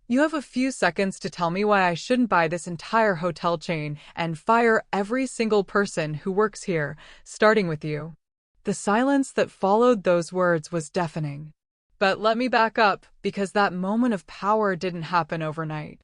You have a few seconds to tell me why I shouldn't buy this entire hotel chain and fire every single person who works here, starting with you." The silence that followed those words was deafening. But let me back up, because that moment of power didn't happen overnight.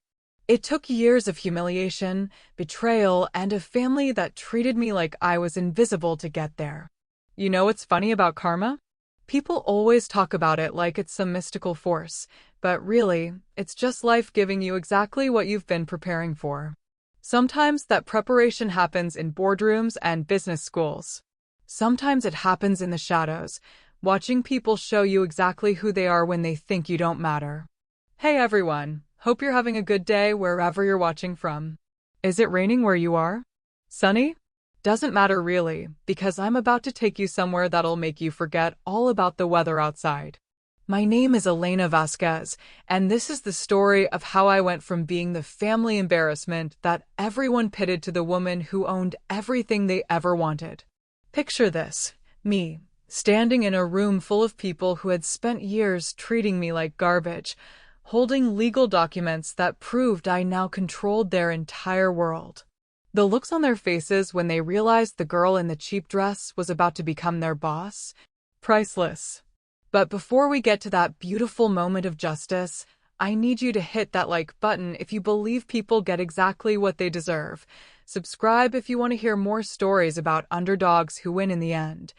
It took years of humiliation, betrayal, and a family that treated me like I was invisible to get there. You know what's funny about karma? People always talk about it like it's some mystical force, but really, it's just life giving you exactly what you've been preparing for. Sometimes that preparation happens in boardrooms and business schools. Sometimes it happens in the shadows, watching people show you exactly who they are when they think you don't matter. Hey everyone, hope you're having a good day wherever you're watching from. Is it raining where you are? Sunny? Doesn't matter really, because I'm about to take you somewhere that'll make you forget all about the weather outside. My name is Elena Vasquez, and this is the story of how I went from being the family embarrassment that everyone pitted to the woman who owned everything they ever wanted. Picture this, me, standing in a room full of people who had spent years treating me like garbage, holding legal documents that proved I now controlled their entire world. The looks on their faces when they realized the girl in the cheap dress was about to become their boss? Priceless. But before we get to that beautiful moment of justice, I need you to hit that like button if you believe people get exactly what they deserve. Subscribe if you want to hear more stories about underdogs who win in the end.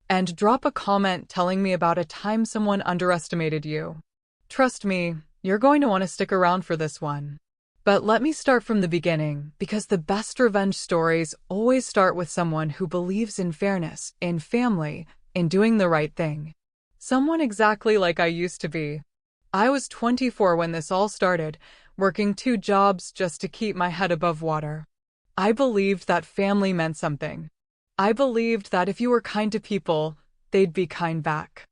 And drop a comment telling me about a time someone underestimated you. Trust me, you're going to want to stick around for this one. But let me start from the beginning, because the best revenge stories always start with someone who believes in fairness, in family, in doing the right thing. Someone exactly like I used to be. I was 24 when this all started, working 2 jobs just to keep my head above water. I believed that family meant something. I believed that if you were kind to people, they'd be kind back.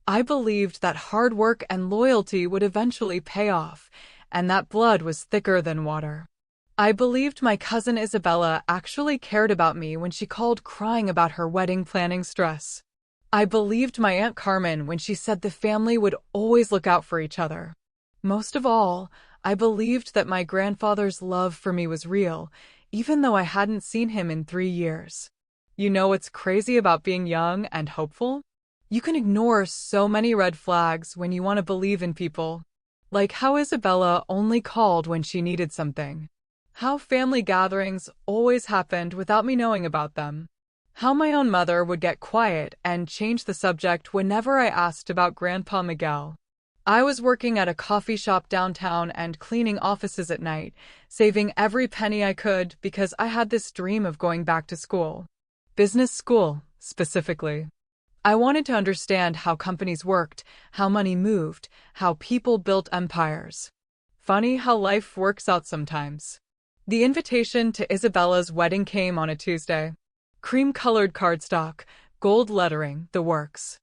I believed that hard work and loyalty would eventually pay off, and that blood was thicker than water. I believed my cousin Isabella actually cared about me when she called crying about her wedding planning stress. I believed my Aunt Carmen when she said the family would always look out for each other. Most of all, I believed that my grandfather's love for me was real, even though I hadn't seen him in 3 years. You know what's crazy about being young and hopeful? You can ignore so many red flags when you want to believe in people. Like how Isabella only called when she needed something. How family gatherings always happened without me knowing about them. How my own mother would get quiet and change the subject whenever I asked about Grandpa Miguel. I was working at a coffee shop downtown and cleaning offices at night, saving every penny I could because I had this dream of going back to school. Business school, specifically. I wanted to understand how companies worked, how money moved, how people built empires. Funny how life works out sometimes. The invitation to Isabella's wedding came on a Tuesday. Cream-colored cardstock, gold lettering, the works.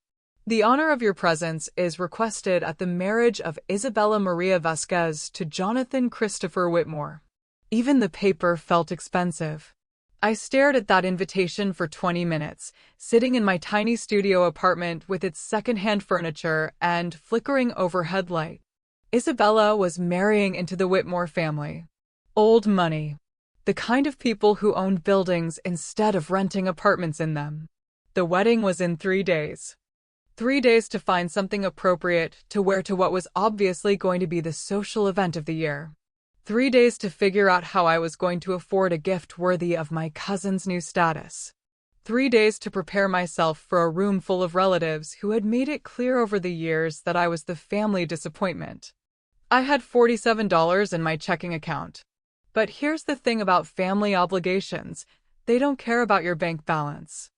The honor of your presence is requested at the marriage of Isabella Maria Vasquez to Jonathan Christopher Whitmore. Even the paper felt expensive. I stared at that invitation for 20 minutes, sitting in my tiny studio apartment with its secondhand furniture and flickering overhead light. Isabella was marrying into the Whitmore family. Old money. The kind of people who owned buildings instead of renting apartments in them. The wedding was in 3 days. 3 days to find something appropriate to wear to what was obviously going to be the social event of the year. 3 days to figure out how I was going to afford a gift worthy of my cousin's new status. 3 days to prepare myself for a room full of relatives who had made it clear over the years that I was the family disappointment. I had $47 in my checking account. But here's the thing about family obligations. They don't care about your bank balance.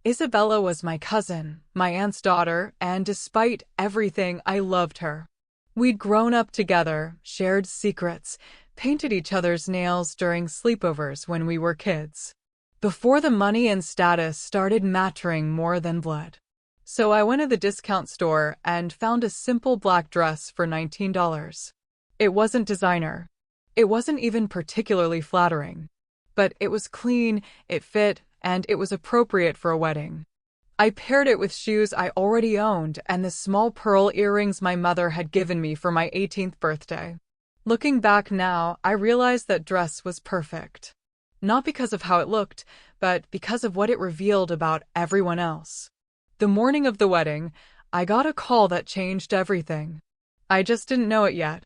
Isabella was my cousin, my aunt's daughter, and despite everything, I loved her. We'd grown up together, shared secrets, painted each other's nails during sleepovers when we were kids. Before the money and status started mattering more than blood. So I went to the discount store and found a simple black dress for $19. It wasn't designer. It wasn't even particularly flattering. But it was clean, it fit, and it was appropriate for a wedding. I paired it with shoes I already owned and the small pearl earrings my mother had given me for my 18th birthday. Looking back now, I realize that dress was perfect. Not because of how it looked, but because of what it revealed about everyone else. The morning of the wedding, I got a call that changed everything. I just didn't know it yet.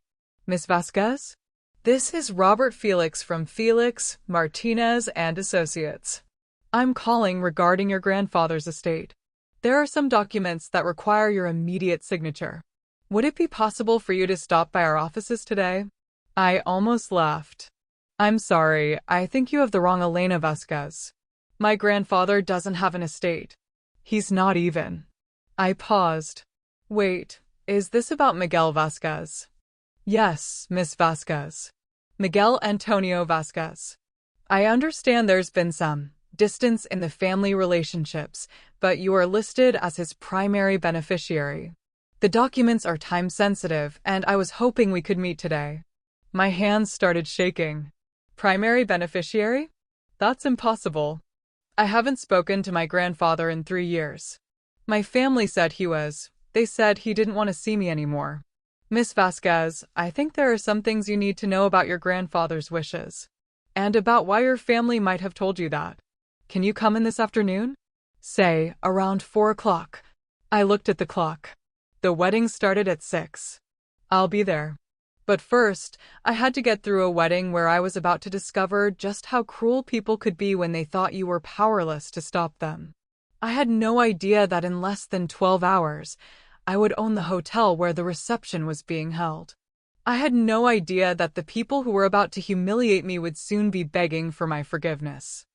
Miss Vasquez? This is Robert Felix from Felix, Martinez and Associates. I'm calling regarding your grandfather's estate. There are some documents that require your immediate signature. Would it be possible for you to stop by our offices today? I almost laughed. I'm sorry, I think you have the wrong Elena Vasquez. My grandfather doesn't have an estate. He's not even. I paused. Wait, is this about Miguel Vasquez? Yes, Miss Vasquez. Miguel Antonio Vasquez. I understand there's been some distance in the family relationships, but you are listed as his primary beneficiary. The documents are time-sensitive, and I was hoping we could meet today. My hands started shaking. Primary beneficiary? That's impossible. I haven't spoken to my grandfather in 3 years. My family said he was. They said he didn't want to see me anymore. Miss Vasquez, I think there are some things you need to know about your grandfather's wishes. And about why your family might have told you that. Can you come in this afternoon? Say, around 4 o'clock. I looked at the clock. The wedding started at 6. I'll be there. But first, I had to get through a wedding where I was about to discover just how cruel people could be when they thought you were powerless to stop them. I had no idea that in less than 12 hours, I would own the hotel where the reception was being held. I had no idea that the people who were about to humiliate me would soon be begging for my forgiveness.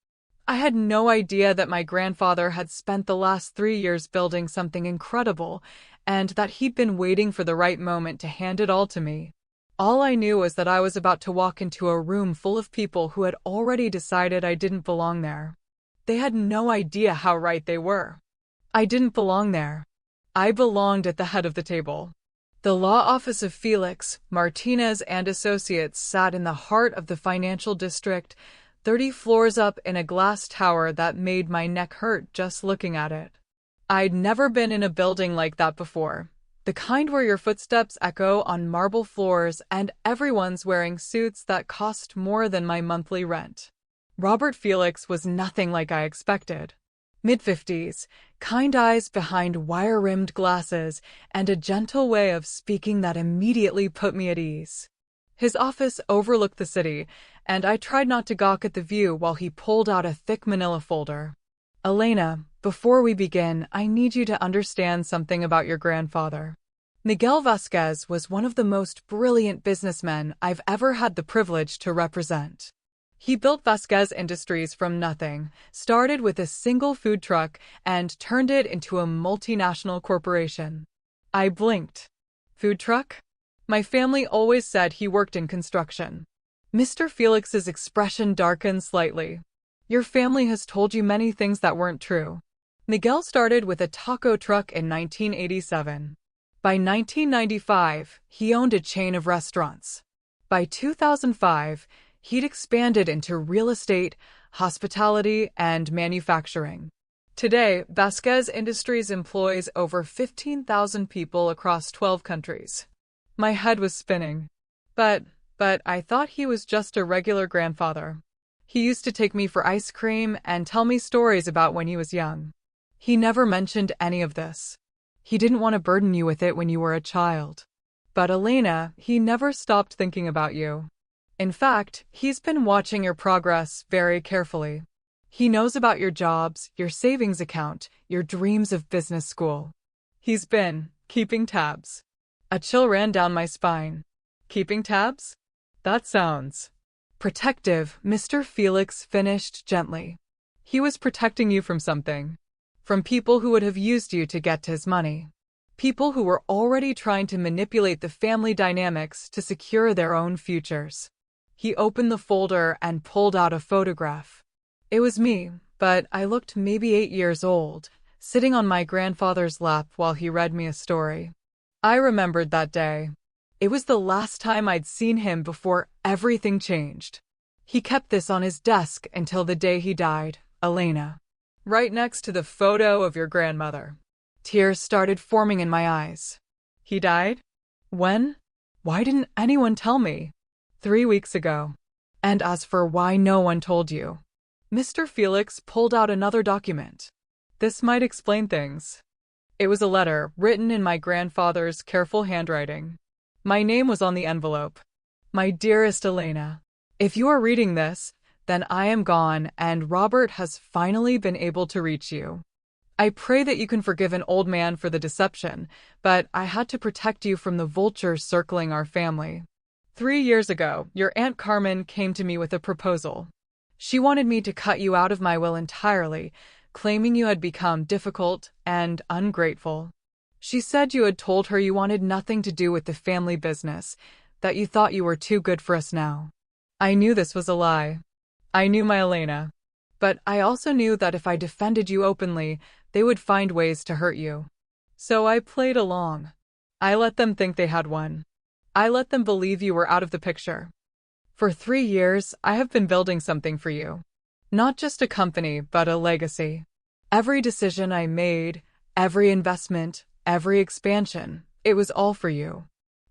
I had no idea that my grandfather had spent the last 3 years building something incredible, and that he'd been waiting for the right moment to hand it all to me. All I knew was that I was about to walk into a room full of people who had already decided I didn't belong there. They had no idea how right they were. I didn't belong there. I belonged at the head of the table. The law office of Felix, Martinez and Associates sat in the heart of the financial district, 30 floors up in a glass tower that made my neck hurt just looking at it. I'd never been in a building like that before. The kind where your footsteps echo on marble floors and everyone's wearing suits that cost more than my monthly rent. Robert Felix was nothing like I expected. Mid-50s, kind eyes behind wire-rimmed glasses, and a gentle way of speaking that immediately put me at ease. His office overlooked the city, and I tried not to gawk at the view while he pulled out a thick manila folder. Elena, before we begin, I need you to understand something about your grandfather. Miguel Vasquez was one of the most brilliant businessmen I've ever had the privilege to represent. He built Vasquez Industries from nothing, started with a single food truck, and turned it into a multinational corporation. I blinked. Food truck? My family always said he worked in construction. Mr. Felix's expression darkened slightly. Your family has told you many things that weren't true. Miguel started with a taco truck in 1987. By 1995, he owned a chain of restaurants. By 2005, he'd expanded into real estate, hospitality, and manufacturing. Today, Vasquez Industries employs over 15,000 people across 12 countries. My head was spinning. But I thought he was just a regular grandfather. He used to take me for ice cream and tell me stories about when he was young. He never mentioned any of this. He didn't want to burden you with it when you were a child. But Elena, he never stopped thinking about you. In fact, he's been watching your progress very carefully. He knows about your jobs, your savings account, your dreams of business school. He's been keeping tabs. A chill ran down my spine. Keeping tabs? That sounds protective, Mr. Felix finished gently. He was protecting you from something. From people who would have used you to get to his money. People who were already trying to manipulate the family dynamics to secure their own futures. He opened the folder and pulled out a photograph. It was me, but I looked maybe 8 years old, sitting on my grandfather's lap while he read me a story. I remembered that day. It was the last time I'd seen him before everything changed. He kept this on his desk until the day he died, Elena. Right next to the photo of your grandmother. Tears started forming in my eyes. He died? When? Why didn't anyone tell me? 3 weeks ago. And as for why no one told you, Mr. Felix pulled out another document. This might explain things. It was a letter written in my grandfather's careful handwriting. My name was on the envelope. My dearest Elena, if you are reading this, then I am gone and Robert has finally been able to reach you. I pray that you can forgive an old man for the deception, but I had to protect you from the vultures circling our family. 3 years ago, your Aunt Carmen came to me with a proposal. She wanted me to cut you out of my will entirely, claiming you had become difficult and ungrateful. She said you had told her you wanted nothing to do with the family business, that you thought you were too good for us now. I knew this was a lie. I knew my Elena. But I also knew that if I defended you openly, they would find ways to hurt you. So I played along. I let them think they had won. I let them believe you were out of the picture. For 3 years, I have been building something for you. Not just a company, but a legacy. Every decision I made, every investment, every expansion, it was all for you.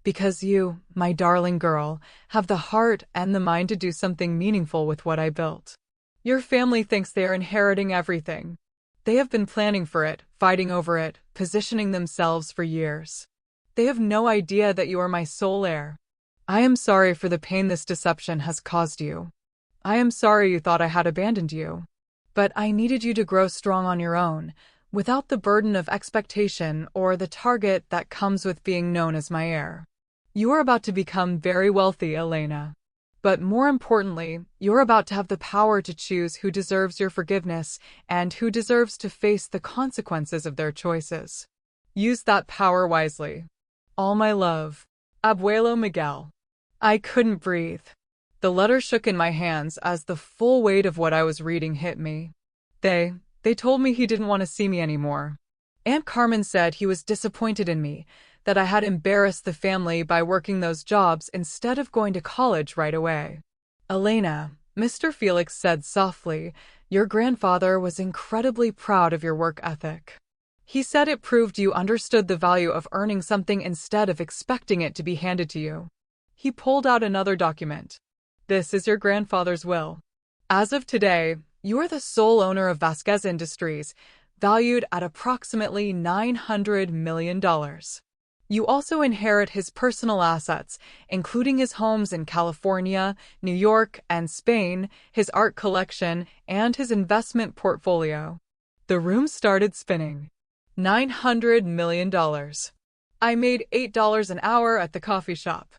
Because you, my darling girl, have the heart and the mind to do something meaningful with what I built. Your family thinks they are inheriting everything. They have been planning for it, fighting over it, positioning themselves for years. They have no idea that you are my sole heir. I am sorry for the pain this deception has caused you. I am sorry you thought I had abandoned you. But I needed you to grow strong on your own, without the burden of expectation or the target that comes with being known as my heir. You are about to become very wealthy, Elena. But more importantly, you're about to have the power to choose who deserves your forgiveness and who deserves to face the consequences of their choices. Use that power wisely. All my love. Abuelo Miguel. I couldn't breathe. The letter shook in my hands as the full weight of what I was reading hit me. They told me he didn't want to see me anymore. Aunt Carmen said he was disappointed in me, that I had embarrassed the family by working those jobs instead of going to college right away. Elena, Mr. Felix said softly, your grandfather was incredibly proud of your work ethic. He said it proved you understood the value of earning something instead of expecting it to be handed to you. He pulled out another document. This is your grandfather's will. As of today, you are the sole owner of Vasquez Industries, valued at approximately $900 million. You also inherit his personal assets, including his homes in California, New York, and Spain, his art collection, and his investment portfolio. The room started spinning. $900 million. I made $8 an hour at the coffee shop.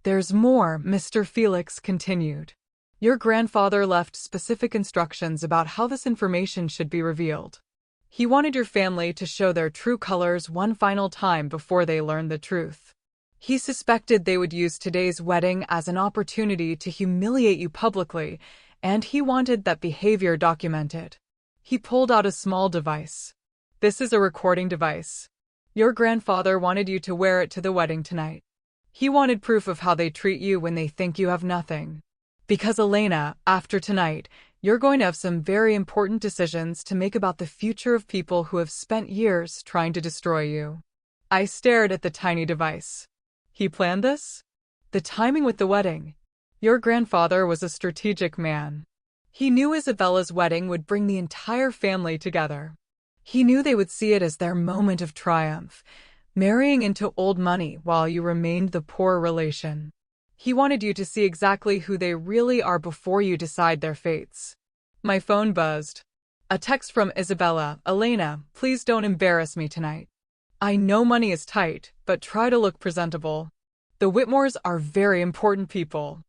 There's more, Mr. Felix continued. Your grandfather left specific instructions about how this information should be revealed. He wanted your family to show their true colors one final time before they learned the truth. He suspected they would use today's wedding as an opportunity to humiliate you publicly, and he wanted that behavior documented. He pulled out a small device. This is a recording device. Your grandfather wanted you to wear it to the wedding tonight. He wanted proof of how they treat you when they think you have nothing. Because Elena, after tonight, you're going to have some very important decisions to make about the future of people who have spent years trying to destroy you. I stared at the tiny device. He planned this? The timing with the wedding. Your grandfather was a strategic man. He knew Isabella's wedding would bring the entire family together. He knew they would see it as their moment of triumph, marrying into old money while you remained the poor relation. He wanted you to see exactly who they really are before you decide their fates. My phone buzzed. A text from Isabella. Elena, please don't embarrass me tonight. I know money is tight, but try to look presentable. The Whitmores are very important people.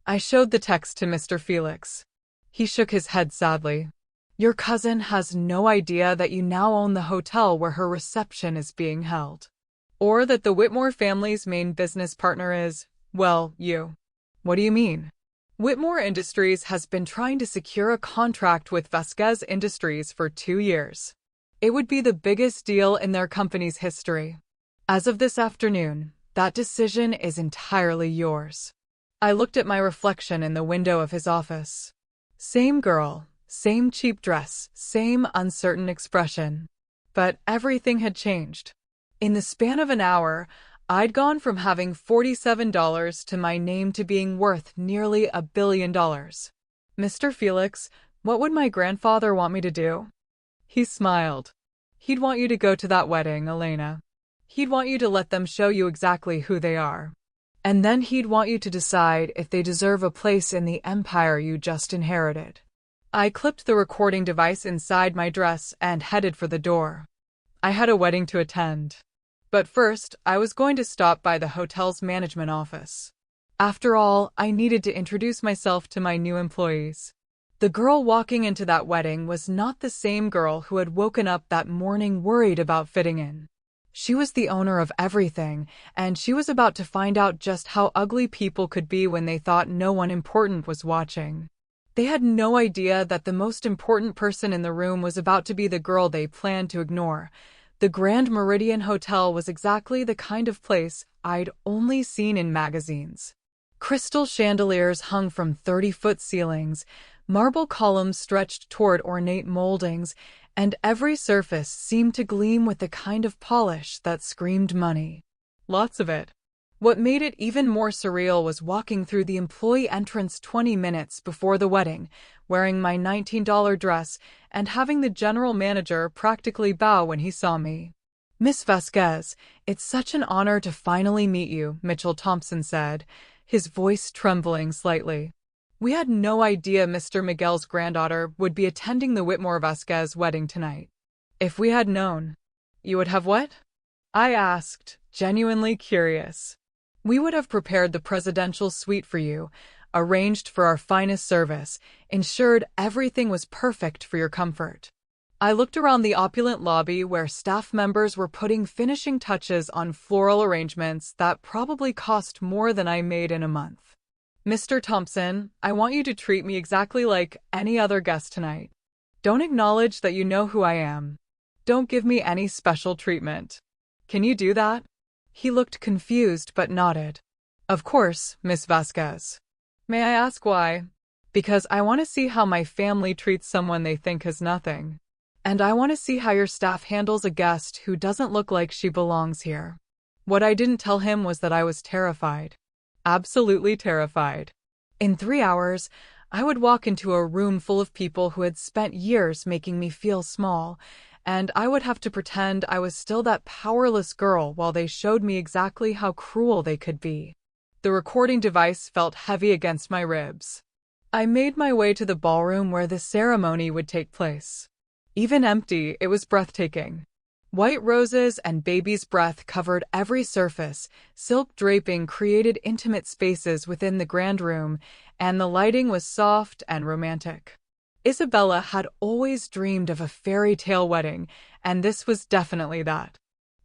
I showed the text to Mr. Felix. He shook his head sadly. Your cousin has no idea that you now own the hotel where her reception is being held. Or that the Whitmore family's main business partner is, well, you. What do you mean? Whitmore Industries has been trying to secure a contract with Vasquez Industries for 2 years. It would be the biggest deal in their company's history. As of this afternoon, that decision is entirely yours. I looked at my reflection in the window of his office. Same girl, same cheap dress, same uncertain expression. But everything had changed. In the span of an hour, I'd gone from having $47 to my name to being worth nearly $1 billion. Mr. Felix, what would my grandfather want me to do? He smiled. He'd want you to go to that wedding, Elena. He'd want you to let them show you exactly who they are. And then he'd want you to decide if they deserve a place in the empire you just inherited. I clipped the recording device inside my dress and headed for the door. I had a wedding to attend. But first, I was going to stop by the hotel's management office. After all, I needed to introduce myself to my new employees. The girl walking into that wedding was not the same girl who had woken up that morning worried about fitting in. She was the owner of everything, and she was about to find out just how ugly people could be when they thought no one important was watching. They had no idea that the most important person in the room was about to be the girl they planned to ignore. The Grand Meridian Hotel was exactly the kind of place I'd only seen in magazines. Crystal chandeliers hung from 30-foot ceilings, marble columns stretched toward ornate moldings, and every surface seemed to gleam with the kind of polish that screamed money. Lots of it. What made it even more surreal was walking through the employee entrance 20 minutes before the wedding, wearing my $19 dress, and having the general manager practically bow when he saw me. "Miss Vasquez, it's such an honor to finally meet you," Mitchell Thompson said, his voice trembling slightly. "We had no idea Mr. Miguel's granddaughter would be attending the Whitmore Vasquez wedding tonight. If we had known." "You would have what?" I asked, genuinely curious. "We would have prepared the presidential suite for you, arranged for our finest service, ensured everything was perfect for your comfort." I looked around the opulent lobby where staff members were putting finishing touches on floral arrangements that probably cost more than I made in a month. "Mr. Thompson, I want you to treat me exactly like any other guest tonight. Don't acknowledge that you know who I am. Don't give me any special treatment. Can you do that?" He looked confused but nodded. "Of course, Miss Vasquez." "May I ask why?" "Because I want to see how my family treats someone they think has nothing. And I want to see how your staff handles a guest who doesn't look like she belongs here." What I didn't tell him was that I was terrified. Absolutely terrified. In 3 hours, I would walk into a room full of people who had spent years making me feel small, and I would have to pretend I was still that powerless girl while they showed me exactly how cruel they could be. The recording device felt heavy against my ribs. I made my way to the ballroom where the ceremony would take place. Even empty, it was breathtaking. White roses and baby's breath covered every surface, silk draping created intimate spaces within the grand room, and the lighting was soft and romantic. Isabella had always dreamed of a fairy tale wedding, and this was definitely that.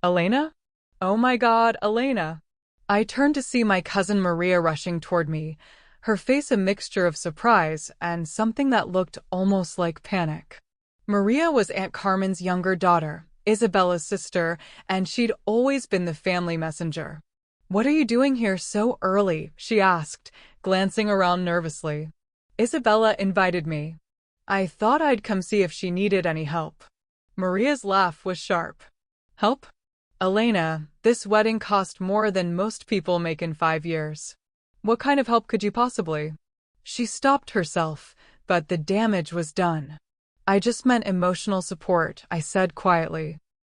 "Elena? Oh my God, Elena!" I turned to see my cousin Maria rushing toward me, her face a mixture of surprise and something that looked almost like panic. Maria was Aunt Carmen's younger daughter, Isabella's sister, and she'd always been the family messenger. "What are you doing here so early?" she asked, glancing around nervously. "Isabella invited me. I thought I'd come see if she needed any help." Maria's laugh was sharp. "Help? Elena, this wedding cost more than most people make in 5 years. What kind of help could you possibly?" She stopped herself, but the damage was done. "I just meant emotional support," I said quietly.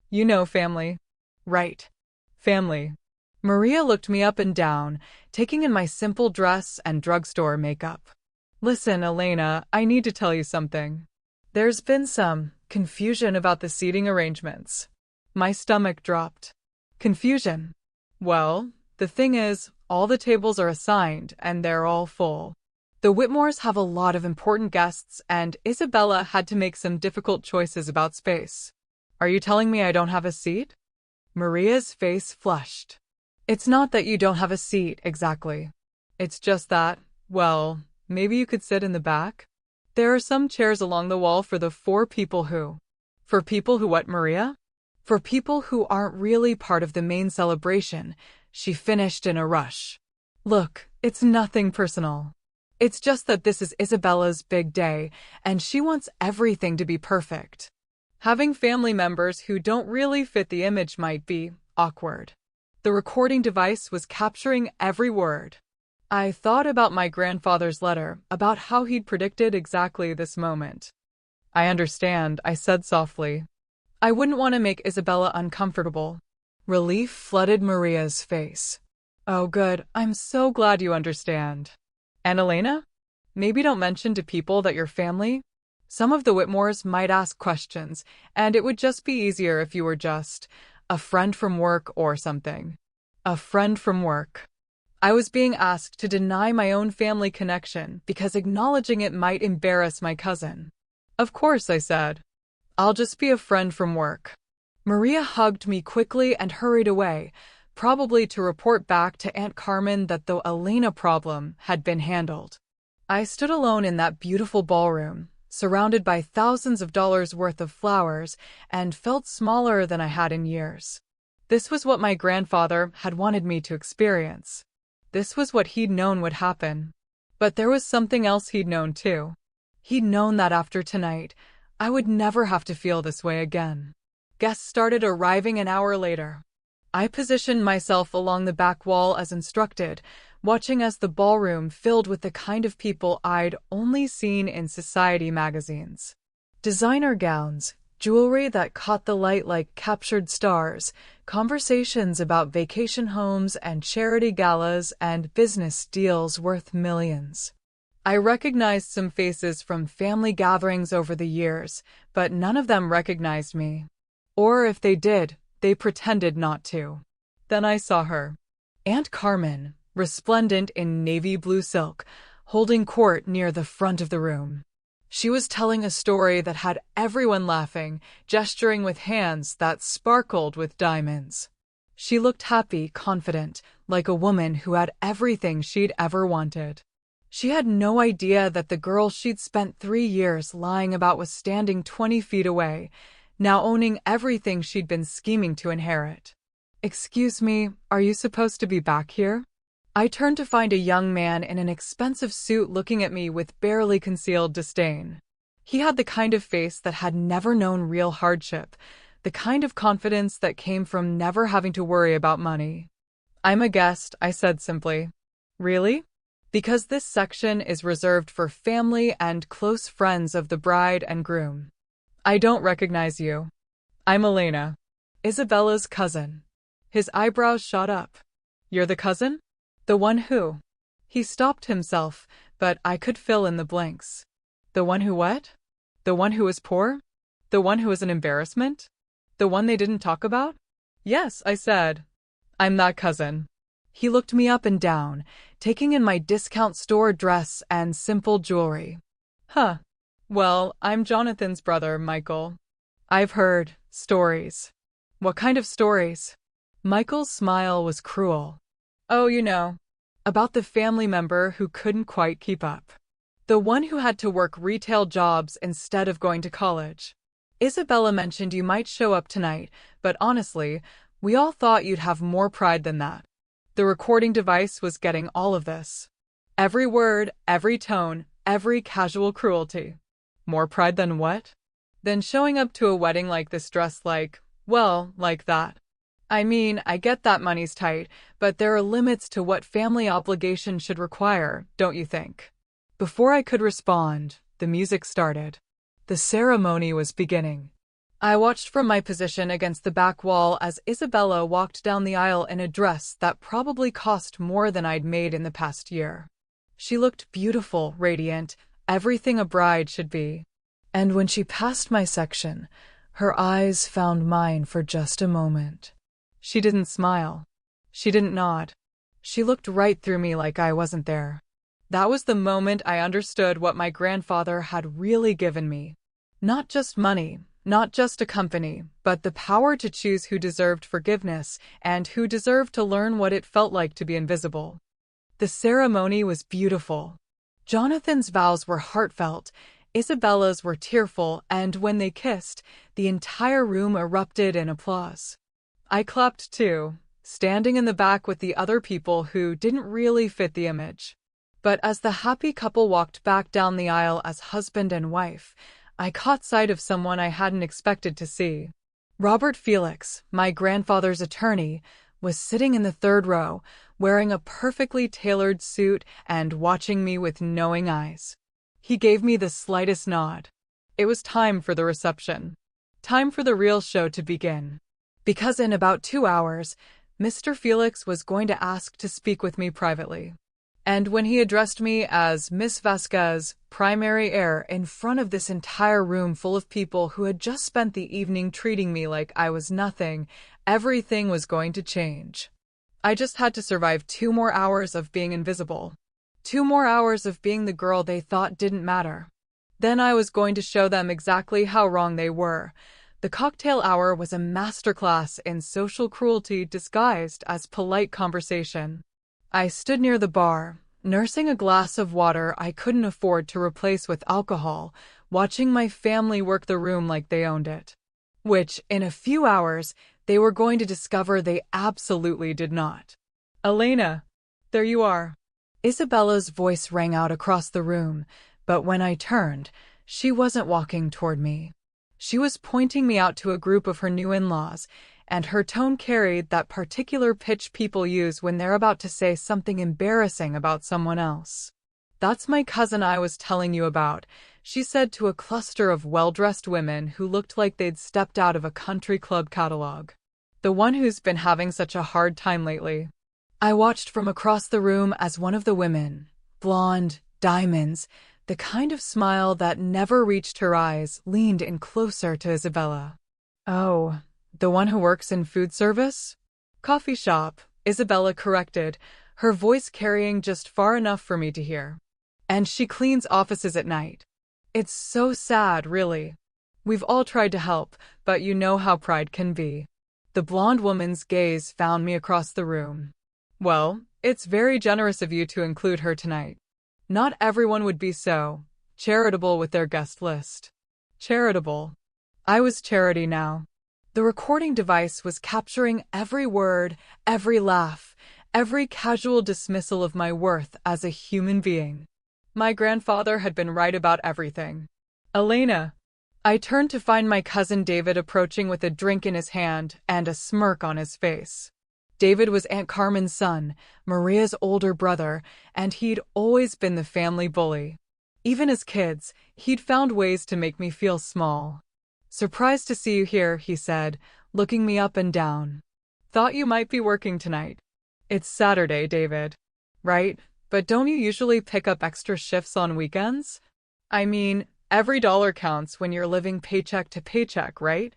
"You know, family." "Right. Family." Maria looked me up and down, taking in my simple dress and drugstore makeup. "Listen, Elena, I need to tell you something. There's been some confusion about the seating arrangements." My stomach dropped. "Confusion?" "Well, the thing is, all the tables are assigned, and they're all full. The Whitmores have a lot of important guests, and Isabella had to make some difficult choices about space." "Are you telling me I don't have a seat?" Maria's face flushed. "It's not that you don't have a seat, exactly. It's just that, well, maybe you could sit in the back? There are some chairs along the wall for the 4 people who..." "For people who what, Maria?" "For people who aren't really part of the main celebration," she finished in a rush. "Look, it's nothing personal. It's just that this is Isabella's big day, and she wants everything to be perfect. Having family members who don't really fit the image might be awkward." The recording device was capturing every word. I thought about my grandfather's letter, about how he'd predicted exactly this moment. I understand, I said softly. I wouldn't want to make Isabella uncomfortable. Relief flooded Maria's face. Oh, good. I'm so glad you understand. And Elena? Maybe don't mention to people that you're family. Some of the Whitmores might ask questions, and it would just be easier if you were just a friend from work or something. A friend from work. I was being asked to deny my own family connection because acknowledging it might embarrass my cousin. Of course, I said. I'll just be a friend from work. Maria hugged me quickly and hurried away, probably to report back to Aunt Carmen that the Elena problem had been handled. I stood alone in that beautiful ballroom, surrounded by thousands of dollars worth of flowers, and felt smaller than I had in years. This was what my grandfather had wanted me to experience. This was what he'd known would happen. But there was something else he'd known too. He'd known that after tonight, I would never have to feel this way again. Guests started arriving an hour later. I positioned myself along the back wall as instructed, watching as the ballroom filled with the kind of people I'd only seen in society magazines. Designer gowns, jewelry that caught the light like captured stars, conversations about vacation homes and charity galas and business deals worth millions. I recognized some faces from family gatherings over the years, but none of them recognized me. Or if they did, they pretended not to. Then I saw her. Aunt Carmen, resplendent in navy blue silk, holding court near the front of the room. She was telling a story that had everyone laughing, gesturing with hands that sparkled with diamonds. She looked happy, confident, like a woman who had everything she'd ever wanted. She had no idea that the girl she'd spent 3 years lying about was standing 20 feet away, now owning everything she'd been scheming to inherit. Excuse me, are you supposed to be back here? I turned to find a young man in an expensive suit looking at me with barely concealed disdain. He had the kind of face that had never known real hardship, the kind of confidence that came from never having to worry about money. I'm a guest, I said simply. Really? Because this section is reserved for family and close friends of the bride and groom. I don't recognize you. I'm Elena, Isabella's cousin. His eyebrows shot up. You're the cousin? The one who? He stopped himself, but I could fill in the blanks. The one who what? The one who was poor? The one who was an embarrassment? The one they didn't talk about? Yes, I said. I'm that cousin. He looked me up and down, taking in my discount store dress and simple jewelry. Huh. Well, I'm Jonathan's brother, Michael. I've heard stories. What kind of stories? Michael's smile was cruel. Oh, you know, about the family member who couldn't quite keep up. The one who had to work retail jobs instead of going to college. Isabella mentioned you might show up tonight, but honestly, we all thought you'd have more pride than that. The recording device was getting all of this. Every word, every tone, every casual cruelty. More pride than what? Than showing up to a wedding like this dressed like that. I mean, I get that money's tight, but there are limits to what family obligation should require, don't you think? Before I could respond, the music started. The ceremony was beginning. I watched from my position against the back wall as Isabella walked down the aisle in a dress that probably cost more than I'd made in the past year. She looked beautiful, radiant, everything a bride should be. And when she passed my section, her eyes found mine for just a moment. She didn't smile. She didn't nod. She looked right through me like I wasn't there. That was the moment I understood what my grandfather had really given me. Not just money, not just a company, but the power to choose who deserved forgiveness and who deserved to learn what it felt like to be invisible. The ceremony was beautiful. Jonathan's vows were heartfelt, Isabella's were tearful, and when they kissed, the entire room erupted in applause. I clapped too, standing in the back with the other people who didn't really fit the image. But as the happy couple walked back down the aisle as husband and wife, I caught sight of someone I hadn't expected to see. Robert Felix, my grandfather's attorney, was sitting in the third row, wearing a perfectly tailored suit and watching me with knowing eyes. He gave me the slightest nod. It was time for the reception. Time for the real show to begin. Because in about 2 hours, Mr. Felix was going to ask to speak with me privately. And when he addressed me as Miss Vasquez, primary heir, in front of this entire room full of people who had just spent the evening treating me like I was nothing, everything was going to change. I just had to survive 2 more hours of being invisible. 2 more hours of being the girl they thought didn't matter. Then I was going to show them exactly how wrong they were. The cocktail hour was a masterclass in social cruelty disguised as polite conversation. I stood near the bar, nursing a glass of water I couldn't afford to replace with alcohol, watching my family work the room like they owned it. Which, in a few hours, they were going to discover they absolutely did not. Elena, there you are. Isabella's voice rang out across the room, but when I turned, she wasn't walking toward me. She was pointing me out to a group of her new in-laws, and her tone carried that particular pitch people use when they're about to say something embarrassing about someone else. "That's my cousin I was telling you about," she said to a cluster of well-dressed women who looked like they'd stepped out of a country club catalog. "The one who's been having such a hard time lately." I watched from across the room as one of the women, blonde, diamonds, the kind of smile that never reached her eyes, leaned in closer to Isabella. "Oh, the one who works in food service?" "Coffee shop," Isabella corrected, her voice carrying just far enough for me to hear. "And she cleans offices at night. It's so sad, really. We've all tried to help, but you know how pride can be." The blonde woman's gaze found me across the room. "Well, it's very generous of you to include her tonight. Not everyone would be so charitable with their guest list." Charitable. I was charity now. The recording device was capturing every word, every laugh, every casual dismissal of my worth as a human being. My grandfather had been right about everything. "Elena." I turned to find my cousin David approaching with a drink in his hand and a smirk on his face. David was Aunt Carmen's son, Maria's older brother, and he'd always been the family bully. Even as kids, he'd found ways to make me feel small. "Surprised to see you here," he said, looking me up and down. "Thought you might be working tonight." "It's Saturday, David." "Right, but don't you usually pick up extra shifts on weekends? I mean, every dollar counts when you're living paycheck to paycheck, right?"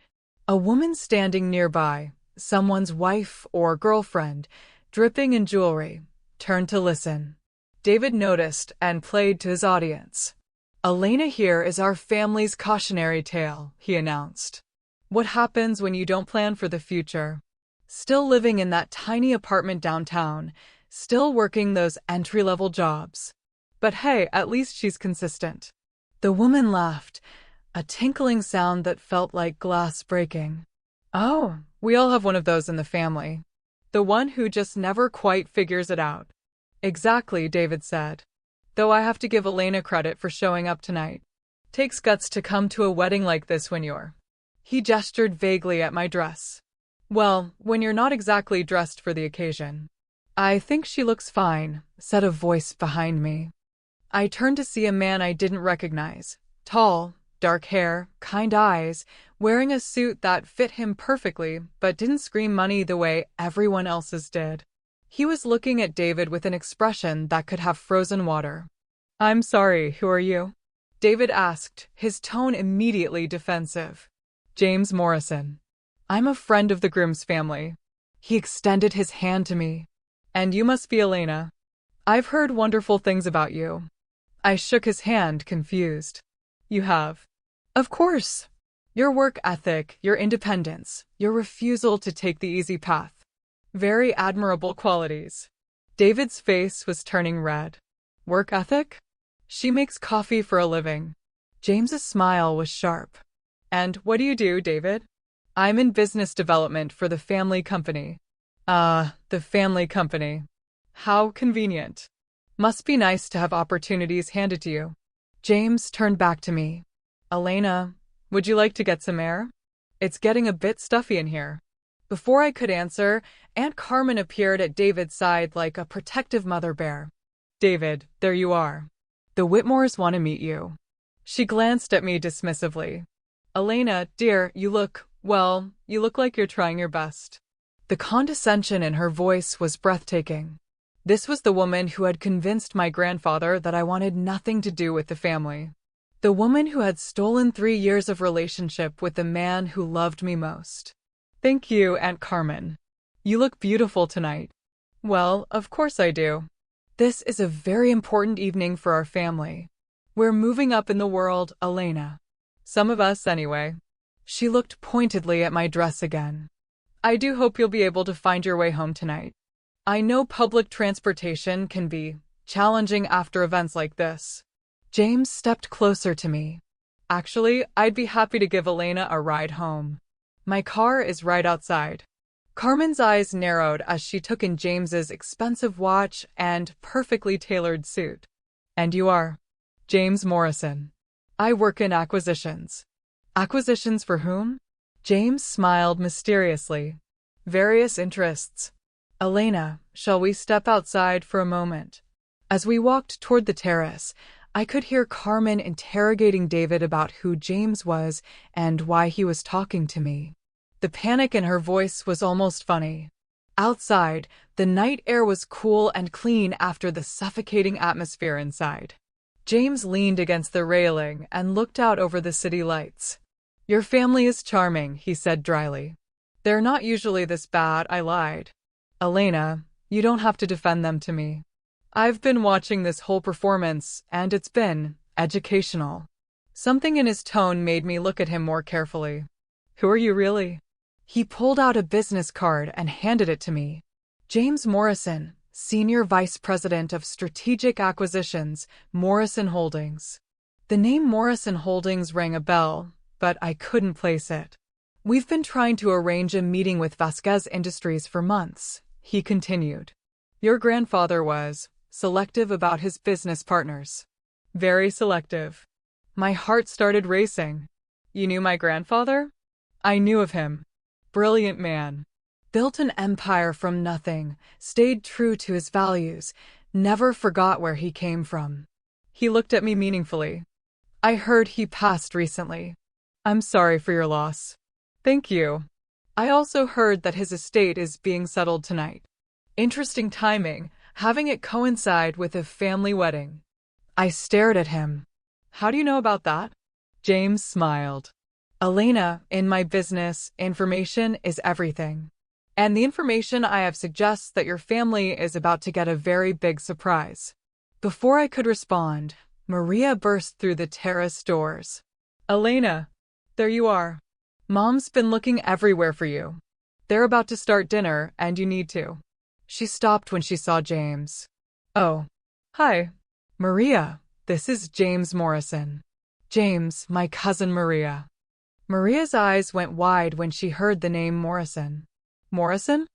A woman standing nearby, someone's wife or girlfriend, dripping in jewelry, turned to listen. David noticed and played to his audience. "Elena here is our family's cautionary tale," he announced. "What happens when you don't plan for the future? Still living in that tiny apartment downtown, still working those entry-level jobs. But hey, at least she's consistent." The woman laughed, a tinkling sound that felt like glass breaking. "Oh, we all have one of those in the family. The one who just never quite figures it out." "Exactly," David said. "Though I have to give Elena credit for showing up tonight. Takes guts to come to a wedding like this when you're—" He gestured vaguely at my dress. "Well, when you're not exactly dressed for the occasion." "I think she looks fine," said a voice behind me. I turned to see a man I didn't recognize. Tall, dark hair, kind eyes, wearing a suit that fit him perfectly but didn't scream money the way everyone else's did. He was looking at David with an expression that could have frozen water. "I'm sorry, who are you?" David asked, his tone immediately defensive. "James Morrison. I'm a friend of the groom's family." He extended his hand to me. "And you must be Elena. I've heard wonderful things about you." I shook his hand, confused. "You have?" "Of course. Your work ethic, your independence, your refusal to take the easy path. Very admirable qualities." David's face was turning red. "Work ethic? She makes coffee for a living." James's smile was sharp. "And what do you do, David?" "I'm in business development for the family company." "Ah, the family company. How convenient. Must be nice to have opportunities handed to you." James turned back to me. "Elena, would you like to get some air? It's getting a bit stuffy in here." Before I could answer, Aunt Carmen appeared at David's side like a protective mother bear. David, there you are. The Whitmores want to meet you. She glanced at me dismissively. Elena, dear, you look like you're trying your best. The condescension in her voice was breathtaking. This was the woman who had convinced my grandfather that I wanted nothing to do with the family. The woman who had stolen 3 years of relationship with the man who loved me most. Thank you, Aunt Carmen. You look beautiful tonight. Well, of course I do. This is a very important evening for our family. We're moving up in the world, Elena. Some of us, anyway. She looked pointedly at my dress again. I do hope you'll be able to find your way home tonight. I know public transportation can be challenging after events like this. James stepped closer to me. Actually, I'd be happy to give Elena a ride home. My car is right outside. Carmen's eyes narrowed as she took in James's expensive watch and perfectly tailored suit. And you are? James Morrison. I work in acquisitions. Acquisitions for whom? James smiled mysteriously. Various interests. Elena, shall we step outside for a moment? As we walked toward the terrace, I could hear Carmen interrogating David about who James was and why he was talking to me. The panic in her voice was almost funny. Outside, the night air was cool and clean after the suffocating atmosphere inside. James leaned against the railing and looked out over the city lights. Your family is charming, he said dryly. They're not usually this bad, I lied. Elena, you don't have to defend them to me. I've been watching this whole performance, and it's been educational. Something in his tone made me look at him more carefully. Who are you really? He pulled out a business card and handed it to me. James Morrison, Senior Vice President of Strategic Acquisitions, Morrison Holdings. The name Morrison Holdings rang a bell, but I couldn't place it. We've been trying to arrange a meeting with Vasquez Industries for months, he continued. Your grandfather was selective about his business partners. Very selective. My heart started racing. You knew my grandfather? I knew of him. Brilliant man. Built an empire from nothing, stayed true to his values, never forgot where he came from. He looked at me meaningfully. I heard he passed recently. I'm sorry for your loss. Thank you. I also heard that his estate is being settled tonight. Interesting timing, having it coincide with a family wedding. I stared at him. How do you know about that? James smiled. Elena, in my business, information is everything. And the information I have suggests that your family is about to get a very big surprise. Before I could respond, Maria burst through the terrace doors. Elena, there you are. Mom's been looking everywhere for you. They're about to start dinner, and you need to. She stopped when she saw James. Oh. Hi. Maria, this is James Morrison. James, my cousin Maria. Maria's eyes went wide when she heard the name Morrison. Morrison?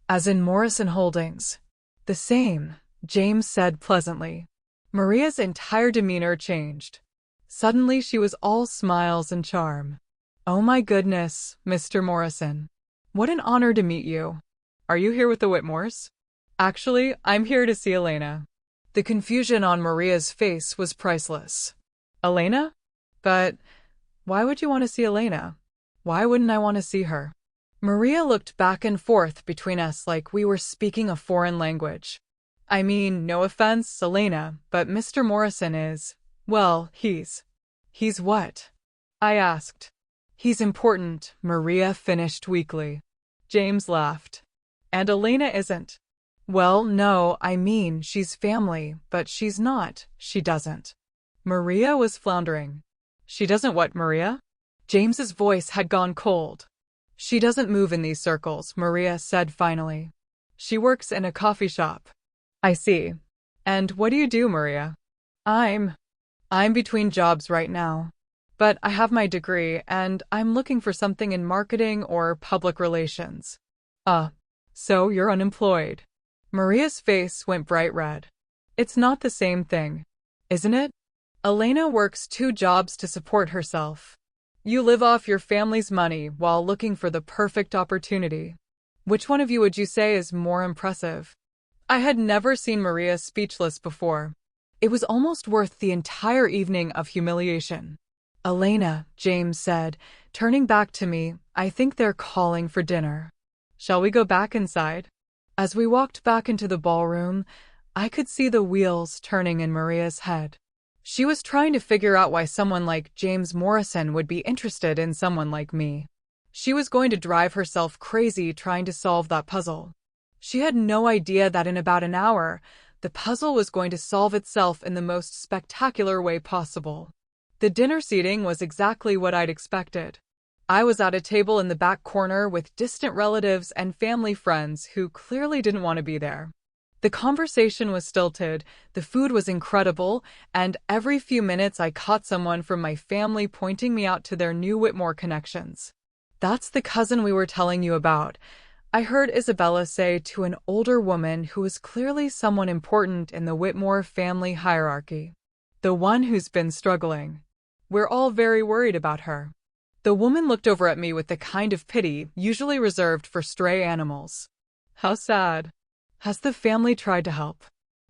As in Morrison Holdings. The same, James said pleasantly. Maria's entire demeanor changed. Suddenly she was all smiles and charm. Oh my goodness, Mr. Morrison. What an honor to meet you. Are you here with the Whitmores? Actually, I'm here to see Elena. The confusion on Maria's face was priceless. Elena? But why would you want to see Elena? Why wouldn't I want to see her? Maria looked back and forth between us like we were speaking a foreign language. I mean, no offense, Elena, but Mr. Morrison is, well, he's what? I asked. He's important, Maria finished weakly. James laughed. And Elena isn't. Well, no, I mean, she's family, but she's not, she doesn't. Maria was floundering. She doesn't what, Maria? James's voice had gone cold. She doesn't move in these circles, Maria said finally. She works in a coffee shop. I see. And what do you do, Maria? I'm between jobs right now. But I have my degree, and I'm looking for something in marketing or public relations. So you're unemployed. Maria's face went bright red. It's not the same thing, isn't it? Elena works 2 jobs to support herself. You live off your family's money while looking for the perfect opportunity. Which one of you would you say is more impressive? I had never seen Maria speechless before. It was almost worth the entire evening of humiliation. Elena, James said, turning back to me, I think they're calling for dinner. Shall we go back inside? As we walked back into the ballroom, I could see the wheels turning in Maria's head. She was trying to figure out why someone like James Morrison would be interested in someone like me. She was going to drive herself crazy trying to solve that puzzle. She had no idea that in about an hour, the puzzle was going to solve itself in the most spectacular way possible. The dinner seating was exactly what I'd expected. I was at a table in the back corner with distant relatives and family friends who clearly didn't want to be there. The conversation was stilted, the food was incredible, and every few minutes I caught someone from my family pointing me out to their new Whitmore connections. That's the cousin we were telling you about, I heard Isabella say to an older woman who was clearly someone important in the Whitmore family hierarchy. The one who's been struggling. We're all very worried about her. The woman looked over at me with the kind of pity usually reserved for stray animals. How sad. Has the family tried to help?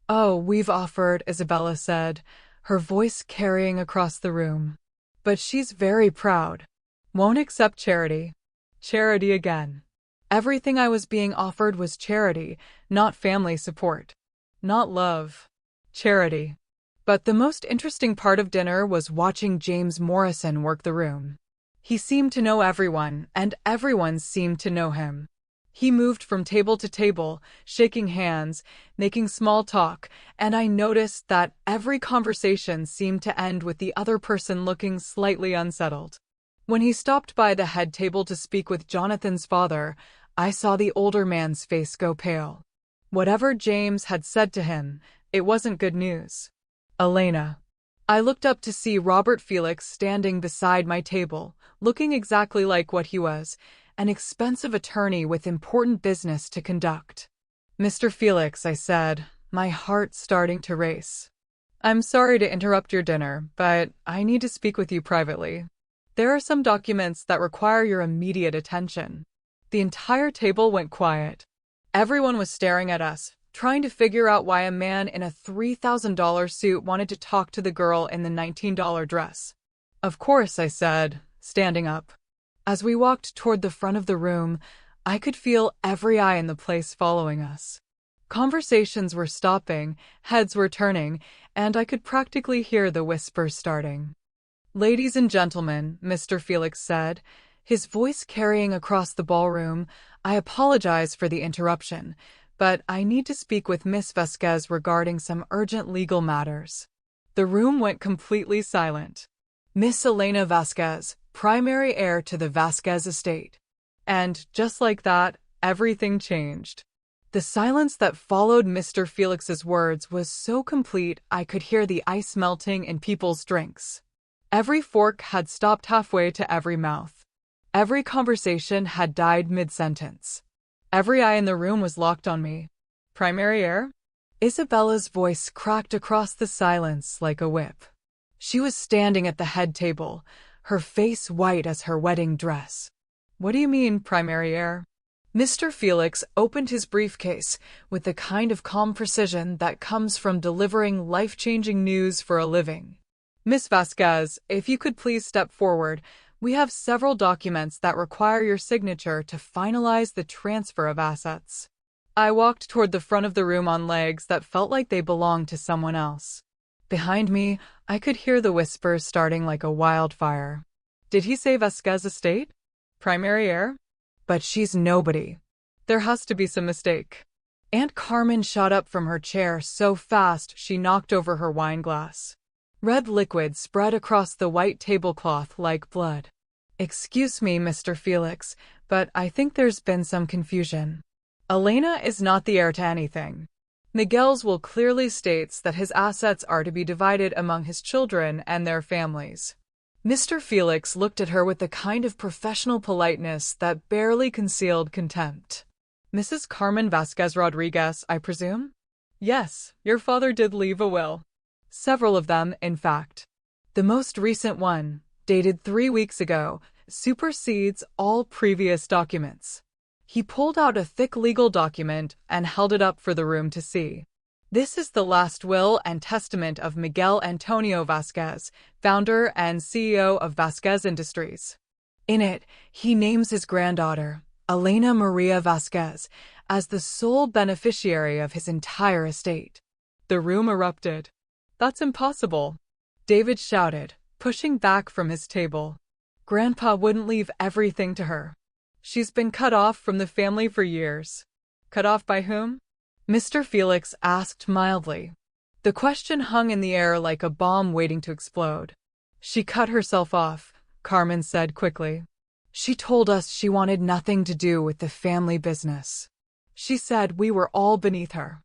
Oh, we've offered, Isabella said, her voice carrying across the room. But she's very proud. Won't accept charity. Charity again. Everything I was being offered was charity, not family support. Not love. Charity. But the most interesting part of dinner was watching James Morrison work the room. He seemed to know everyone, and everyone seemed to know him. He moved from table to table, shaking hands, making small talk, and I noticed that every conversation seemed to end with the other person looking slightly unsettled. When he stopped by the head table to speak with Jonathan's father, I saw the older man's face go pale. Whatever James had said to him, it wasn't good news. Elena. I looked up to see Robert Felix standing beside my table, looking exactly like what he was, an expensive attorney with important business to conduct. Mr. Felix, I said, my heart starting to race. I'm sorry to interrupt your dinner, but I need to speak with you privately. There are some documents that require your immediate attention. The entire table went quiet. Everyone was staring at us, trying to figure out why a man in a $3,000 suit wanted to talk to the girl in the $19 dress. Of course, I said, standing up. As we walked toward the front of the room, I could feel every eye in the place following us. Conversations were stopping, heads were turning, and I could practically hear the whispers starting. Ladies and gentlemen, Mr. Felix said, his voice carrying across the ballroom, I apologize for the interruption, but I need to speak with Miss Vasquez regarding some urgent legal matters. The room went completely silent. Miss Elena Vasquez, primary heir to the Vasquez estate. And, just like that, everything changed. The silence that followed Mr. Felix's words was so complete I could hear the ice melting in people's drinks. Every fork had stopped halfway to every mouth. Every conversation had died mid-sentence. Every eye in the room was locked on me. Primary heir? Isabella's voice cracked across the silence like a whip. She was standing at the head table, her face white as her wedding dress. What do you mean, primary heir? Mr. Felix opened his briefcase with the kind of calm precision that comes from delivering life-changing news for a living. Miss Vasquez, if you could please step forward. We have several documents that require your signature to finalize the transfer of assets. I walked toward the front of the room on legs that felt like they belonged to someone else. Behind me, I could hear the whispers starting like a wildfire. Did he say Vasquez estate? Primary heir? But she's nobody. There has to be some mistake. Aunt Carmen shot up from her chair so fast she knocked over her wine glass. Red liquid spread across the white tablecloth like blood. Excuse me, Mr. Felix, but I think there's been some confusion. Elena is not the heir to anything. Miguel's will clearly states that his assets are to be divided among his children and their families. Mr. Felix looked at her with the kind of professional politeness that barely concealed contempt. Mrs. Carmen Vasquez Rodriguez, I presume? Yes, your father did leave a will. Several of them, in fact. The most recent one, dated 3 weeks ago, supersedes all previous documents. He pulled out a thick legal document and held it up for the room to see. This is the last will and testament of Miguel Antonio Vasquez, founder and CEO of Vasquez Industries. In it, he names his granddaughter, Elena Maria Vasquez, as the sole beneficiary of his entire estate. The room erupted. "That's impossible," David shouted, pushing back from his table. "Grandpa wouldn't leave everything to her. She's been cut off from the family for years." "Cut off by whom?" Mr. Felix asked mildly. The question hung in the air like a bomb waiting to explode. "She cut herself off," Carmen said quickly. "She told us she wanted nothing to do with the family business. She said we were all beneath her."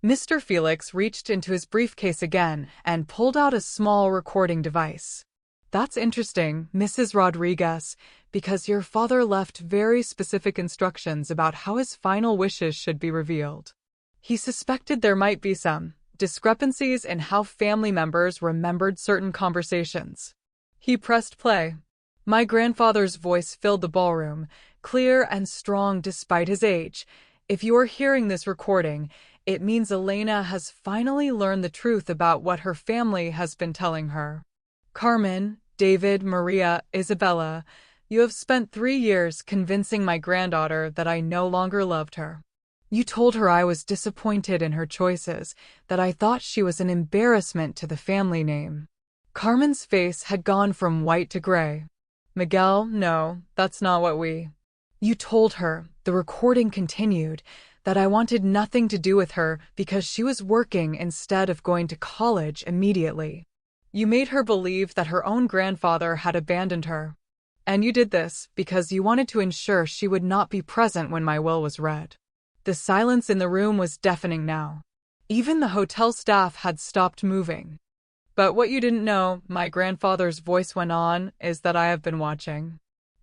Mr. Felix reached into his briefcase again and pulled out a small recording device. "That's interesting, Mrs. Rodriguez, because your father left very specific instructions about how his final wishes should be revealed. He suspected there might be some discrepancies in how family members remembered certain conversations." He pressed play. My grandfather's voice filled the ballroom, clear and strong despite his age. "If you are hearing this recording, it means Elena has finally learned the truth about what her family has been telling her. Carmen, David, Maria, Isabella, you have spent 3 years convincing my granddaughter that I no longer loved her. You told her I was disappointed in her choices, that I thought she was an embarrassment to the family name." Carmen's face had gone from white to gray. "Miguel, no, that's not what we—" "You told her," the recording continued, "that I wanted nothing to do with her because she was working instead of going to college immediately. You made her believe that her own grandfather had abandoned her. And you did this because you wanted to ensure she would not be present when my will was read." The silence in the room was deafening now. Even the hotel staff had stopped moving. "But what you didn't know," my grandfather's voice went on, "is that I have been watching.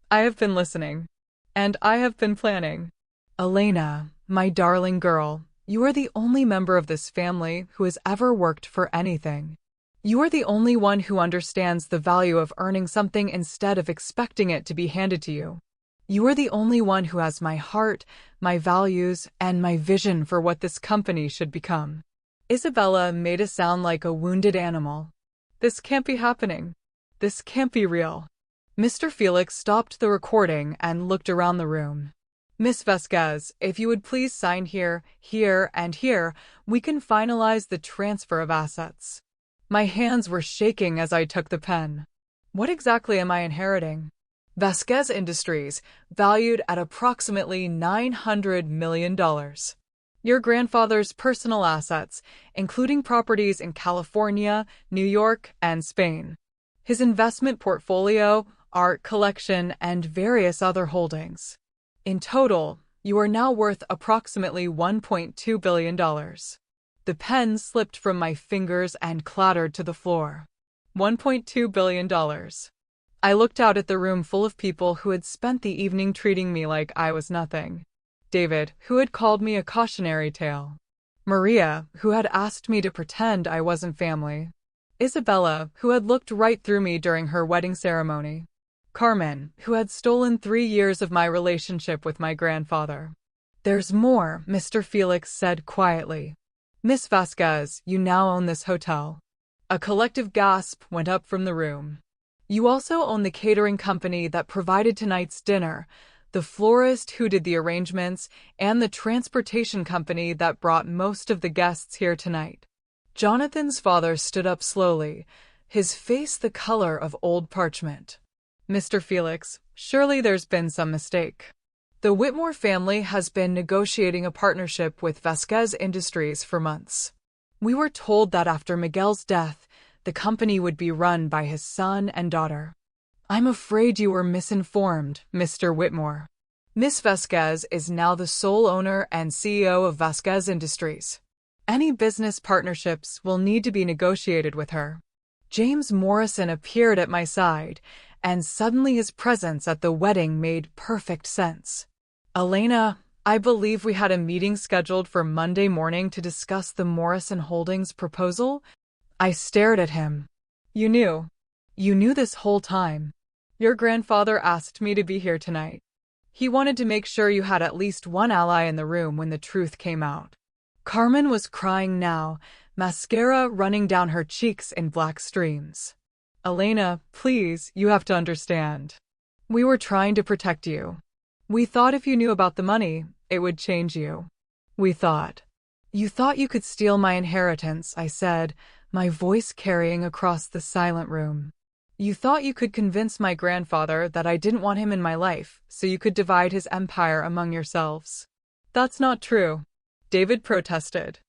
I have been listening. And I have been planning. Elena, my darling girl, you are the only member of this family who has ever worked for anything. You are the only one who understands the value of earning something instead of expecting it to be handed to you. You are the only one who has my heart, my values, and my vision for what this company should become." Isabella made a sound like a wounded animal. "This can't be happening. This can't be real." Mr. Felix stopped the recording and looked around the room. "Miss Vasquez, if you would please sign here, here, and here, we can finalize the transfer of assets." My hands were shaking as I took the pen. "What exactly am I inheriting?" "Vasquez Industries, valued at approximately $900 million. Your grandfather's personal assets, including properties in California, New York, and Spain. His investment portfolio, art collection, and various other holdings. In total, you are now worth approximately $1.2 billion. The pen slipped from my fingers and clattered to the floor. $1.2 billion. I looked out at the room full of people who had spent the evening treating me like I was nothing. David, who had called me a cautionary tale. Maria, who had asked me to pretend I wasn't family. Isabella, who had looked right through me during her wedding ceremony. Carmen, who had stolen 3 years of my relationship with my grandfather. "There's more," Mr. Felix said quietly. "Miss Vasquez, you now own this hotel." A collective gasp went up from the room. "You also own the catering company that provided tonight's dinner, the florist who did the arrangements, and the transportation company that brought most of the guests here tonight." Jonathan's father stood up slowly, his face the color of old parchment. "Mr. Felix, surely there's been some mistake. The Whitmore family has been negotiating a partnership with Vasquez Industries for months. We were told that after Miguel's death, the company would be run by his son and daughter. I'm afraid you were misinformed, Mr. Whitmore. Miss Vasquez is now the sole owner and CEO of Vasquez Industries. Any business partnerships will need to be negotiated with her." James Morrison appeared at my side, and suddenly his presence at the wedding made perfect sense. "Elena, I believe we had a meeting scheduled for Monday morning to discuss the Morrison Holdings proposal." I stared at him. "You knew. You knew this whole time. Your grandfather asked me to be here tonight. He wanted to make sure you had at least one ally in the room when the truth came out. Carmen was crying now, mascara running down her cheeks in black streams. Elena, please, you have to understand. We were trying to protect you. We thought if you knew about the money, it would change you. We thought. You thought you could steal my inheritance, I said, my voice carrying across the silent room. You thought you could convince my grandfather that I didn't want him in my life, so you could divide his empire among yourselves. That's not true. David protested.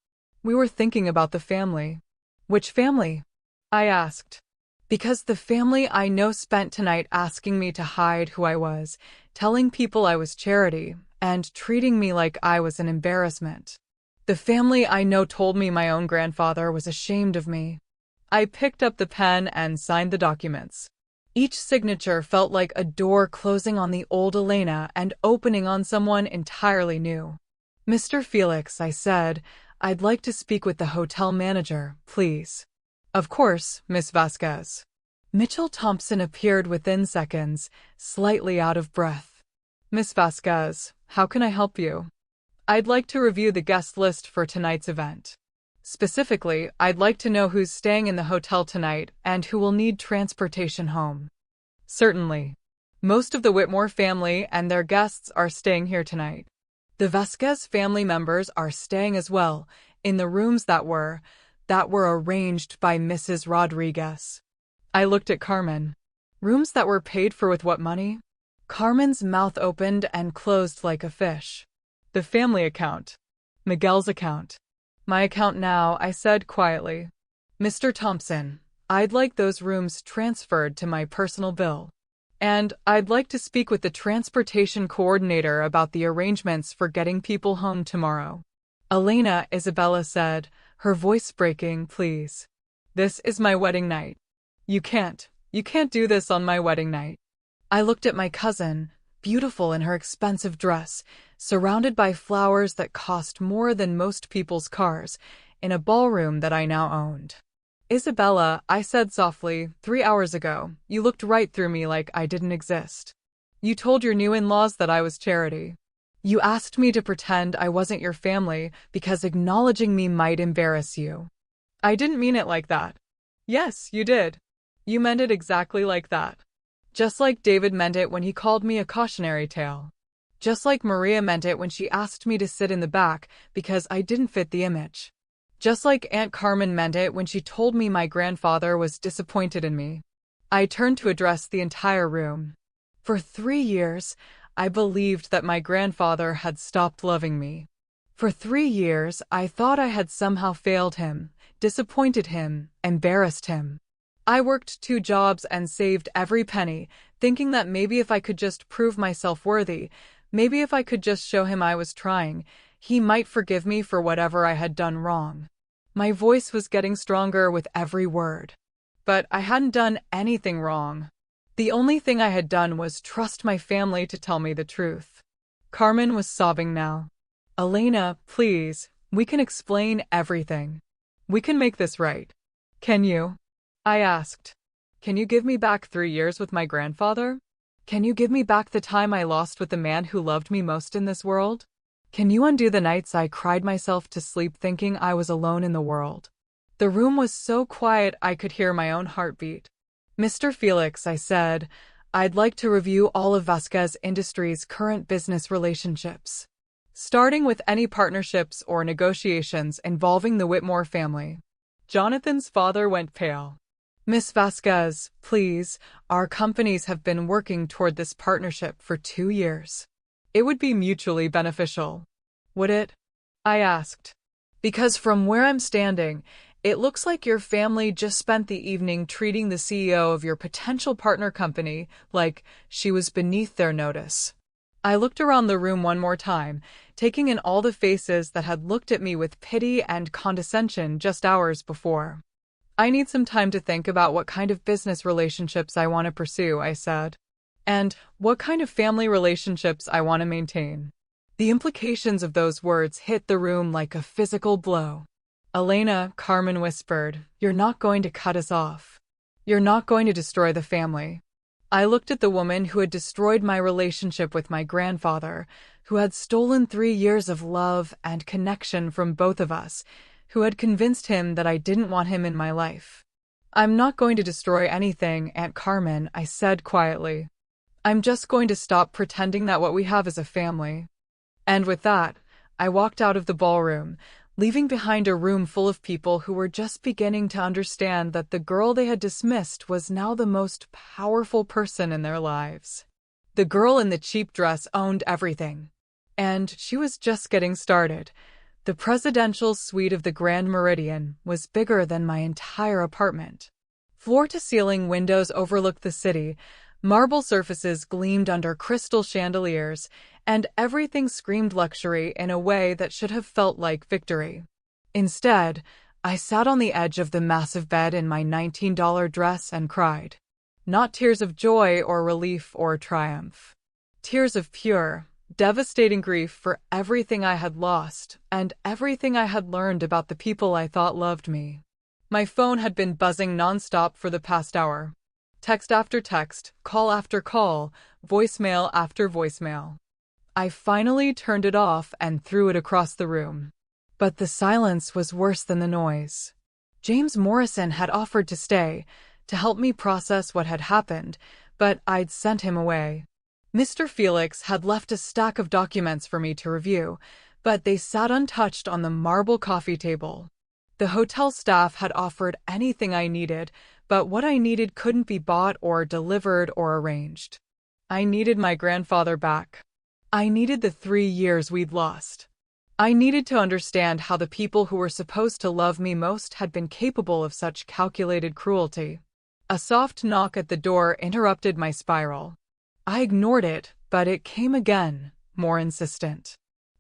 We were thinking about the family. Which family? I asked. Because the family I know spent tonight asking me to hide who I was, telling people I was Charity, and treating me like I was an embarrassment. The family I know told me my own grandfather was ashamed of me. I picked up the pen and signed the documents. Each signature felt like a door closing on the old Elena and opening on someone entirely new. Mr. Felix, I said, I'd like to speak with the hotel manager, please. Of course, Miss Vasquez. Mitchell Thompson appeared within seconds, slightly out of breath. Miss Vasquez, how can I help you? I'd like to review the guest list for tonight's event. Specifically, I'd like to know who's staying in the hotel tonight and who will need transportation home. Certainly. Most of the Whitmore family and their guests are staying here tonight. The Vasquez family members are staying as well, in the rooms that were arranged by Mrs. Rodriguez. I looked at Carmen. Rooms that were paid for with what money? Carmen's mouth opened and closed like a fish. The family account. Miguel's account. My account now, I said quietly. Mr. Thompson, I'd like those rooms transferred to my personal bill. And I'd like to speak with the transportation coordinator about the arrangements for getting people home tomorrow. Elena, Isabella said, her voice breaking, please. This is my wedding night. You can't do this on my wedding night. I looked at my cousin, beautiful in her expensive dress, surrounded by flowers that cost more than most people's cars, in a ballroom that I now owned. Isabella, I said softly, 3 hours ago, you looked right through me like I didn't exist. You told your new in-laws that I was Charity. You asked me to pretend I wasn't your family because acknowledging me might embarrass you. I didn't mean it like that. Yes, you did. You meant it exactly like that. Just like David meant it when he called me a cautionary tale. Just like Maria meant it when she asked me to sit in the back because I didn't fit the image. Just like Aunt Carmen meant it when she told me my grandfather was disappointed in me. I turned to address the entire room. For 3 years, I believed that my grandfather had stopped loving me. For 3 years, I thought I had somehow failed him, disappointed him, embarrassed him. I worked 2 jobs and saved every penny, thinking that maybe if I could just prove myself worthy, maybe if I could just show him I was trying, he might forgive me for whatever I had done wrong. My voice was getting stronger with every word. But I hadn't done anything wrong. The only thing I had done was trust my family to tell me the truth. Carmen was sobbing now. Elena, please, we can explain everything. We can make this right. Can you? I asked. Can you give me back 3 years with my grandfather? Can you give me back the time I lost with the man who loved me most in this world? Can you undo the nights I cried myself to sleep thinking I was alone in the world? The room was so quiet I could hear my own heartbeat. Mr. Felix, I said, I'd like to review all of Vasquez Industries' current business relationships, starting with any partnerships or negotiations involving the Whitmore family. Jonathan's father went pale. Miss Vasquez, please, our companies have been working toward this partnership for 2 years. It would be mutually beneficial. Would it? I asked. Because from where I'm standing, it looks like your family just spent the evening treating the CEO of your potential partner company like she was beneath their notice. I looked around the room one more time, taking in all the faces that had looked at me with pity and condescension just hours before. I need some time to think about what kind of business relationships I want to pursue, I said. And what kind of family relationships I want to maintain. The implications of those words hit the room like a physical blow. Elena, Carmen whispered, you're not going to cut us off. You're not going to destroy the family. I looked at the woman who had destroyed my relationship with my grandfather, who had stolen 3 years of love and connection from both of us, who had convinced him that I didn't want him in my life. I'm not going to destroy anything, Aunt Carmen, I said quietly. I'm just going to stop pretending that what we have is a family. And with that, I walked out of the ballroom, leaving behind a room full of people who were just beginning to understand that the girl they had dismissed was now the most powerful person in their lives. The girl in the cheap dress owned everything. And she was just getting started. The presidential suite of the Grand Meridian was bigger than my entire apartment. Floor-to-ceiling windows overlooked the city, marble surfaces gleamed under crystal chandeliers, and everything screamed luxury in a way that should have felt like victory. Instead, I sat on the edge of the massive bed in my $19 dress and cried. Not tears of joy or relief or triumph. Tears of pure, devastating grief for everything I had lost and everything I had learned about the people I thought loved me. My phone had been buzzing nonstop for the past hour. Text after text, call after call, voicemail after voicemail. I finally turned it off and threw it across the room. But the silence was worse than the noise. James Morrison had offered to stay, to help me process what had happened, but I'd sent him away. Mr. Felix had left a stack of documents for me to review, but they sat untouched on the marble coffee table. The hotel staff had offered anything I needed, but what I needed couldn't be bought or delivered or arranged. I needed my grandfather back. I needed the 3 years we'd lost. I needed to understand how the people who were supposed to love me most had been capable of such calculated cruelty. A soft knock at the door interrupted my spiral. I ignored it, but it came again, more insistent.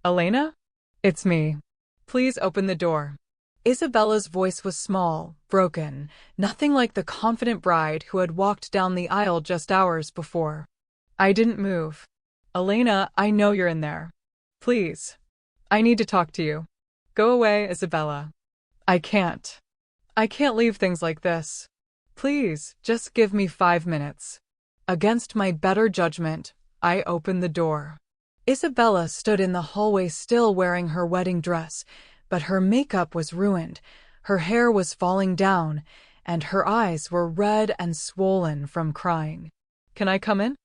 Elena? It's me. Please open the door. Isabella's voice was small, broken, nothing like the confident bride who had walked down the aisle just hours before. I didn't move. Elena, I know you're in there. Please. I need to talk to you. Go away, Isabella. I can't. I can't leave things like this. Please, just give me 5 minutes. Against my better judgment, I opened the door. Isabella stood in the hallway still wearing her wedding dress, but her makeup was ruined, her hair was falling down, and her eyes were red and swollen from crying. Can I come in?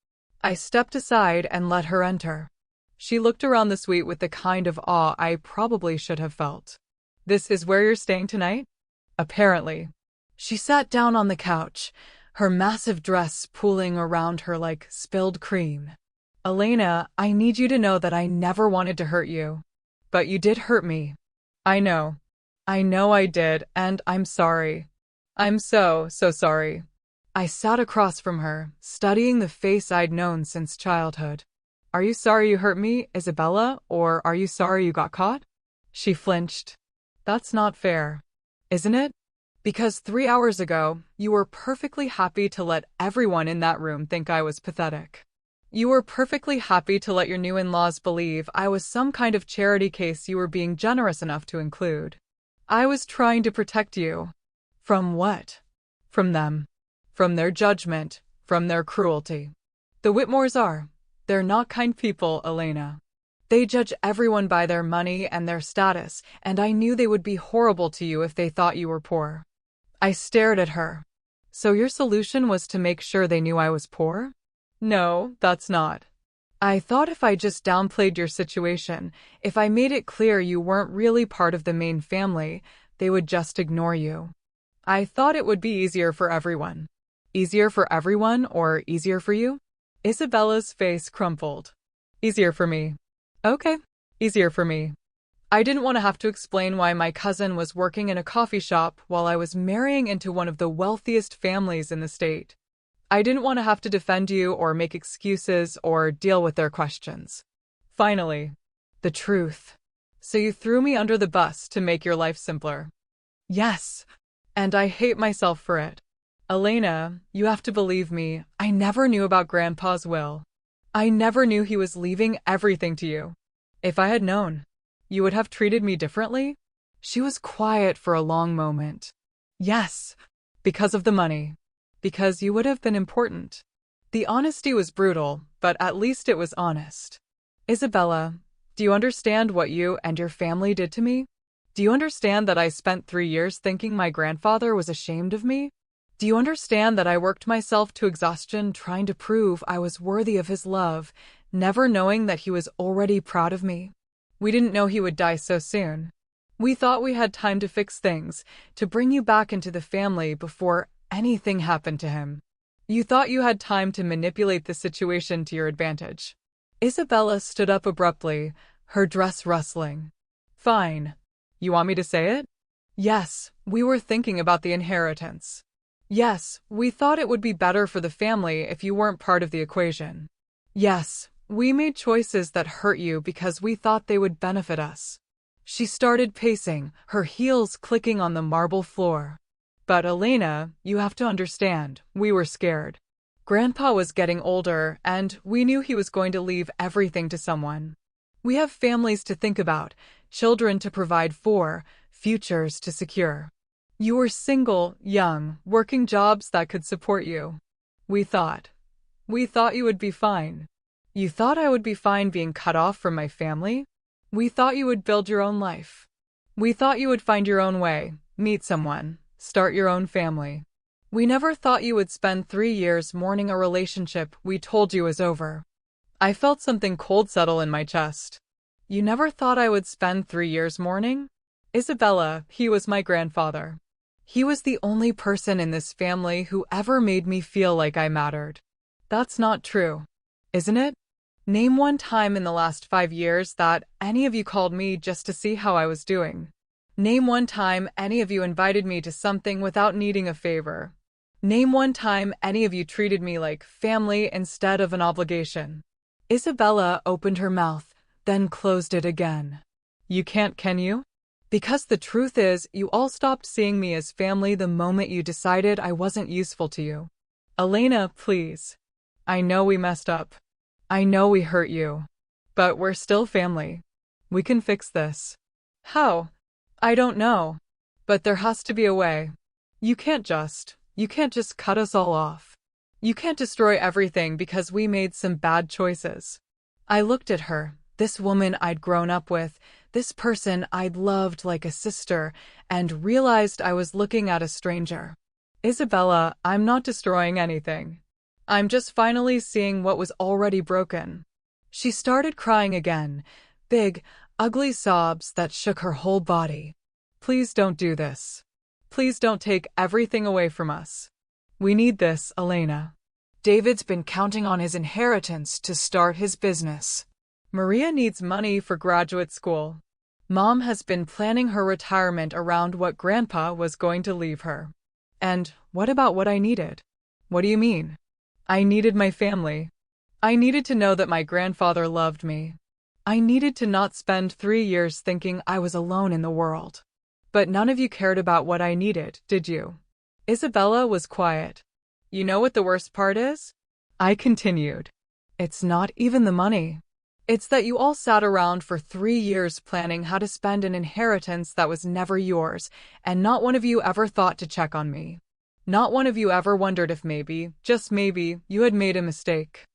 I stepped aside and let her enter. She looked around the suite with the kind of awe I probably should have felt. This is where you're staying tonight? Apparently. She sat down on the couch, her massive dress pooling around her like spilled cream. Elena, I need you to know that I never wanted to hurt you. But you did hurt me. I know. I know I did, and I'm sorry. I'm so sorry. I sat across from her, studying the face I'd known since childhood. Are you sorry you hurt me, Isabella, or are you sorry you got caught? She flinched. That's not fair. Isn't it? Because 3 hours ago, you were perfectly happy to let everyone in that room think I was pathetic. You were perfectly happy to let your new in-laws believe I was some kind of charity case you were being generous enough to include. I was trying to protect you. From what? From them. From their judgment, from their cruelty. The Whitmores are. They're not kind people, Elena. They judge everyone by their money and their status, and I knew they would be horrible to you if they thought you were poor. I stared at her. So your solution was to make sure they knew I was poor? No, that's not. I thought if I just downplayed your situation, if I made it clear you weren't really part of the main family, they would just ignore you. I thought it would be easier for everyone. Easier for everyone or easier for you? Isabella's face crumpled. Easier for me. Okay, easier for me. I didn't want to have to explain why my cousin was working in a coffee shop while I was marrying into one of the wealthiest families in the state. I didn't want to have to defend you or make excuses or deal with their questions. Finally, the truth. So you threw me under the bus to make your life simpler. Yes, and I hate myself for it. Elena, you have to believe me, I never knew about Grandpa's will. I never knew he was leaving everything to you. If I had known, you would have treated me differently? She was quiet for a long moment. Yes, because of the money. Because you would have been important. The honesty was brutal, but at least it was honest. Isabella, do you understand what you and your family did to me? Do you understand that I spent 3 years thinking my grandfather was ashamed of me? Do you understand that I worked myself to exhaustion trying to prove I was worthy of his love, never knowing that he was already proud of me? We didn't know he would die so soon. We thought we had time to fix things, to bring you back into the family before anything happened to him. You thought you had time to manipulate the situation to your advantage. Isabella stood up abruptly, her dress rustling. Fine. You want me to say it? Yes, we were thinking about the inheritance. Yes, we thought it would be better for the family if you weren't part of the equation. Yes, we made choices that hurt you because we thought they would benefit us. She started pacing, her heels clicking on the marble floor. But Elena, you have to understand, we were scared. Grandpa was getting older, and we knew he was going to leave everything to someone. We have families to think about, children to provide for, futures to secure. You were single, young, working jobs that could support you. We thought you would be fine. You thought I would be fine being cut off from my family? We thought you would build your own life. We thought you would find your own way, meet someone, start your own family. We never thought you would spend 3 years mourning a relationship we told you was over. I felt something cold settle in my chest. You never thought I would spend 3 years mourning? Isabella, he was my grandfather. He was the only person in this family who ever made me feel like I mattered. That's not true, isn't it? Name one time in the last 5 years that any of you called me just to see how I was doing. Name one time any of you invited me to something without needing a favor. Name one time any of you treated me like family instead of an obligation. Isabella opened her mouth, then closed it again. You can't, can you? Because the truth is, you all stopped seeing me as family the moment you decided I wasn't useful to you. Elena, please. I know we messed up. I know we hurt you. But we're still family. We can fix this. How? I don't know. But there has to be a way. You can't just cut us all off. You can't destroy everything because we made some bad choices. I looked at her, this woman I'd grown up with, this person I'd loved like a sister, and realized I was looking at a stranger. Isabella, I'm not destroying anything. I'm just finally seeing what was already broken. She started crying again, big, ugly sobs that shook her whole body. Please don't do this. Please don't take everything away from us. We need this, Elena. David's been counting on his inheritance to start his business. Maria needs money for graduate school. Mom has been planning her retirement around what Grandpa was going to leave her. And what about what I needed? What do you mean? I needed my family. I needed to know that my grandfather loved me. I needed to not spend 3 years thinking I was alone in the world. But none of you cared about what I needed, did you? Isabella was quiet. You know what the worst part is? I continued. It's not even the money. It's that you all sat around for 3 years planning how to spend an inheritance that was never yours, and not one of you ever thought to check on me. Not one of you ever wondered if maybe, just maybe, you had made a mistake.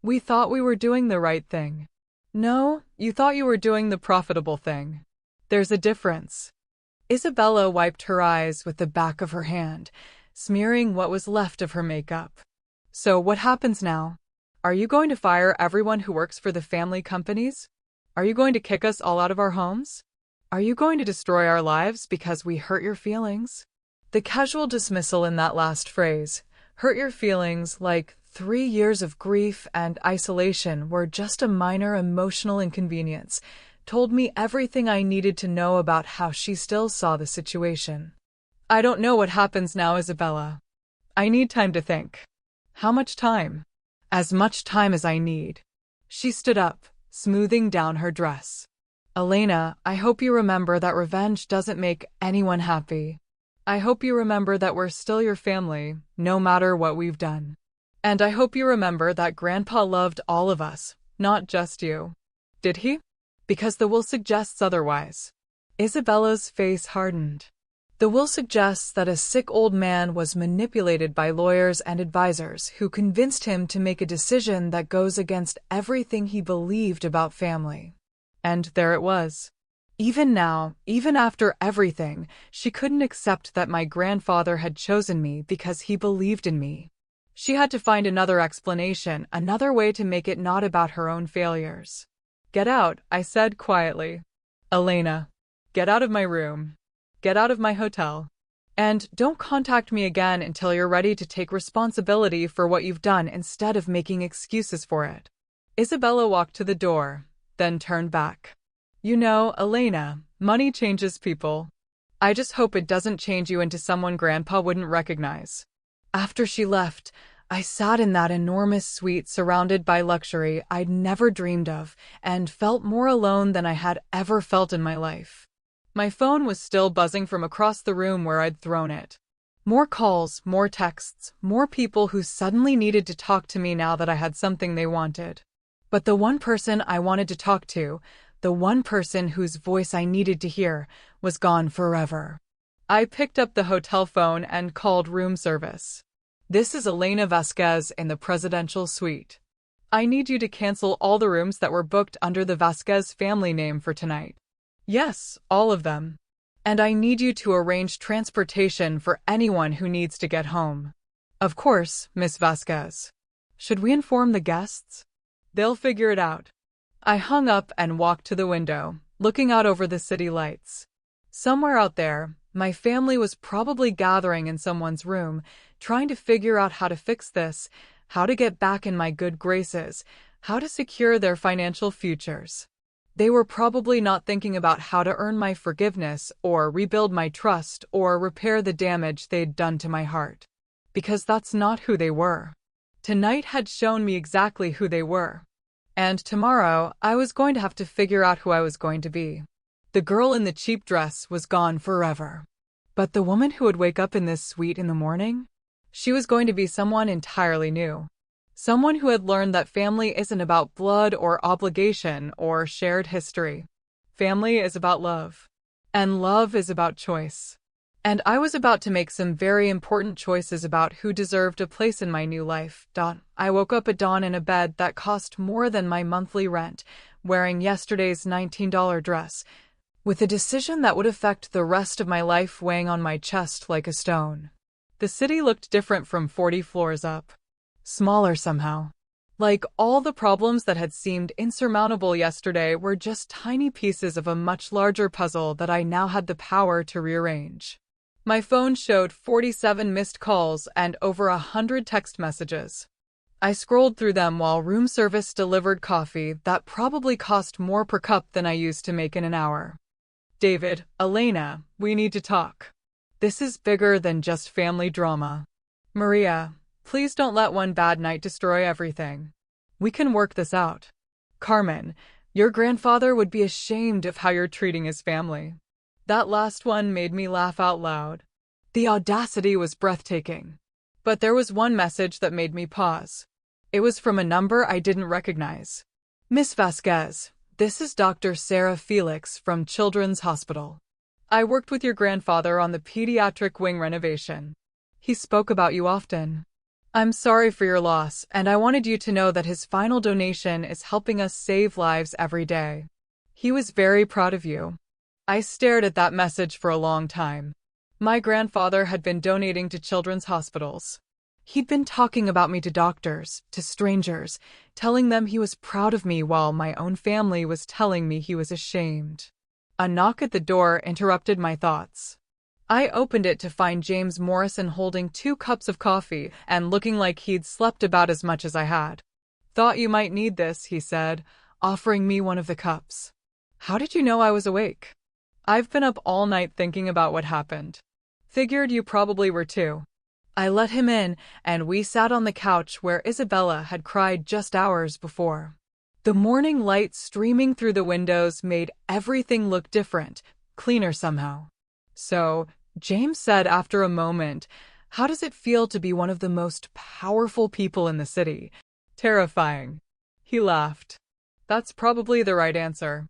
We thought we were doing the right thing. No, you thought you were doing the profitable thing. There's a difference. Isabella wiped her eyes with the back of her hand, smearing what was left of her makeup. So what happens now? Are you going to fire everyone who works for the family companies? Are you going to kick us all out of our homes? Are you going to destroy our lives because we hurt your feelings? The casual dismissal in that last phrase, hurt your feelings, like 3 years of grief and isolation were just a minor emotional inconvenience, told me everything I needed to know about how she still saw the situation. I don't know what happens now, Isabella. I need time to think. How much time? As much time as I need. She stood up, smoothing down her dress. Elena, I hope you remember that revenge doesn't make anyone happy. I hope you remember that we're still your family, no matter what we've done. And I hope you remember that Grandpa loved all of us, not just you. Did he? Because the will suggests otherwise. Isabella's face hardened. The will suggests that a sick old man was manipulated by lawyers and advisors who convinced him to make a decision that goes against everything he believed about family. And there it was. Even now, even after everything, she couldn't accept that my grandfather had chosen me because he believed in me. She had to find another explanation, another way to make it not about her own failures. Get out, I said quietly. Elena, get out of my room. Get out of my hotel. And don't contact me again until you're ready to take responsibility for what you've done instead of making excuses for it. Isabella walked to the door, then turned back. You know, Elena, money changes people. I just hope it doesn't change you into someone Grandpa wouldn't recognize. After she left, I sat in that enormous suite surrounded by luxury I'd never dreamed of and felt more alone than I had ever felt in my life. My phone was still buzzing from across the room where I'd thrown it. More calls, more texts, more people who suddenly needed to talk to me now that I had something they wanted. But the one person I wanted to talk to, the one person whose voice I needed to hear, was gone forever. I picked up the hotel phone and called room service. This is Elena Vasquez in the presidential suite. I need you to cancel all the rooms that were booked under the Vasquez family name for tonight. Yes, all of them. And I need you to arrange transportation for anyone who needs to get home. Of course, Miss Vasquez. Should we inform the guests? They'll figure it out. I hung up and walked to the window, looking out over the city lights. Somewhere out there, my family was probably gathering in someone's room, trying to figure out how to fix this, how to get back in my good graces, how to secure their financial futures. They were probably not thinking about how to earn my forgiveness or rebuild my trust or repair the damage they'd done to my heart. Because that's not who they were. Tonight had shown me exactly who they were. And tomorrow, I was going to have to figure out who I was going to be. The girl in the cheap dress was gone forever. But the woman who would wake up in this suite in the morning? She was going to be someone entirely new. Someone who had learned that family isn't about blood or obligation or shared history. Family is about love. And love is about choice. And I was about to make some very important choices about who deserved a place in my new life. I woke up at dawn in a bed that cost more than my monthly rent, wearing yesterday's $19 dress, with a decision that would affect the rest of my life weighing on my chest like a stone. The city looked different from 40 floors up. Smaller somehow. Like all the problems that had seemed insurmountable yesterday were just tiny pieces of a much larger puzzle that I now had the power to rearrange. My phone showed 47 missed calls and over 100 text messages. I scrolled through them while room service delivered coffee that probably cost more per cup than I used to make in an hour. David, Elena, we need to talk. This is bigger than just family drama. Maria, please don't let one bad night destroy everything. We can work this out. Carmen, your grandfather would be ashamed of how you're treating his family. That last one made me laugh out loud. The audacity was breathtaking. But there was one message that made me pause. It was from a number I didn't recognize. Miss Vasquez, this is Dr. Sarah Felix from Children's Hospital. I worked with your grandfather on the pediatric wing renovation. He spoke about you often. I'm sorry for your loss, and I wanted you to know that his final donation is helping us save lives every day. He was very proud of you. I stared at that message for a long time. My grandfather had been donating to children's hospitals. He'd been talking about me to doctors, to strangers, telling them he was proud of me while my own family was telling me he was ashamed. A knock at the door interrupted my thoughts. I opened it to find James Morrison holding 2 cups of coffee and looking like he'd slept about as much as I had. Thought you might need this, he said, offering me one of the cups. How did you know I was awake? I've been up all night thinking about what happened. Figured you probably were too. I let him in, and we sat on the couch where Isabella had cried just hours before. The morning light streaming through the windows made everything look different, cleaner somehow. So, James said after a moment, how does it feel to be one of the most powerful people in the city? Terrifying. He laughed. That's probably the right answer.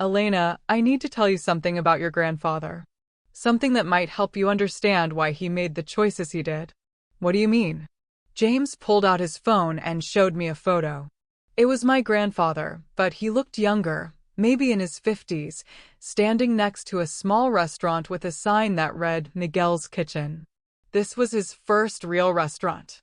Elena, I need to tell you something about your grandfather. Something that might help you understand why he made the choices he did. What do you mean? James pulled out his phone and showed me a photo. It was my grandfather, but he looked younger, maybe in his 50s, standing next to a small restaurant with a sign that read Miguel's Kitchen. This was his first real restaurant.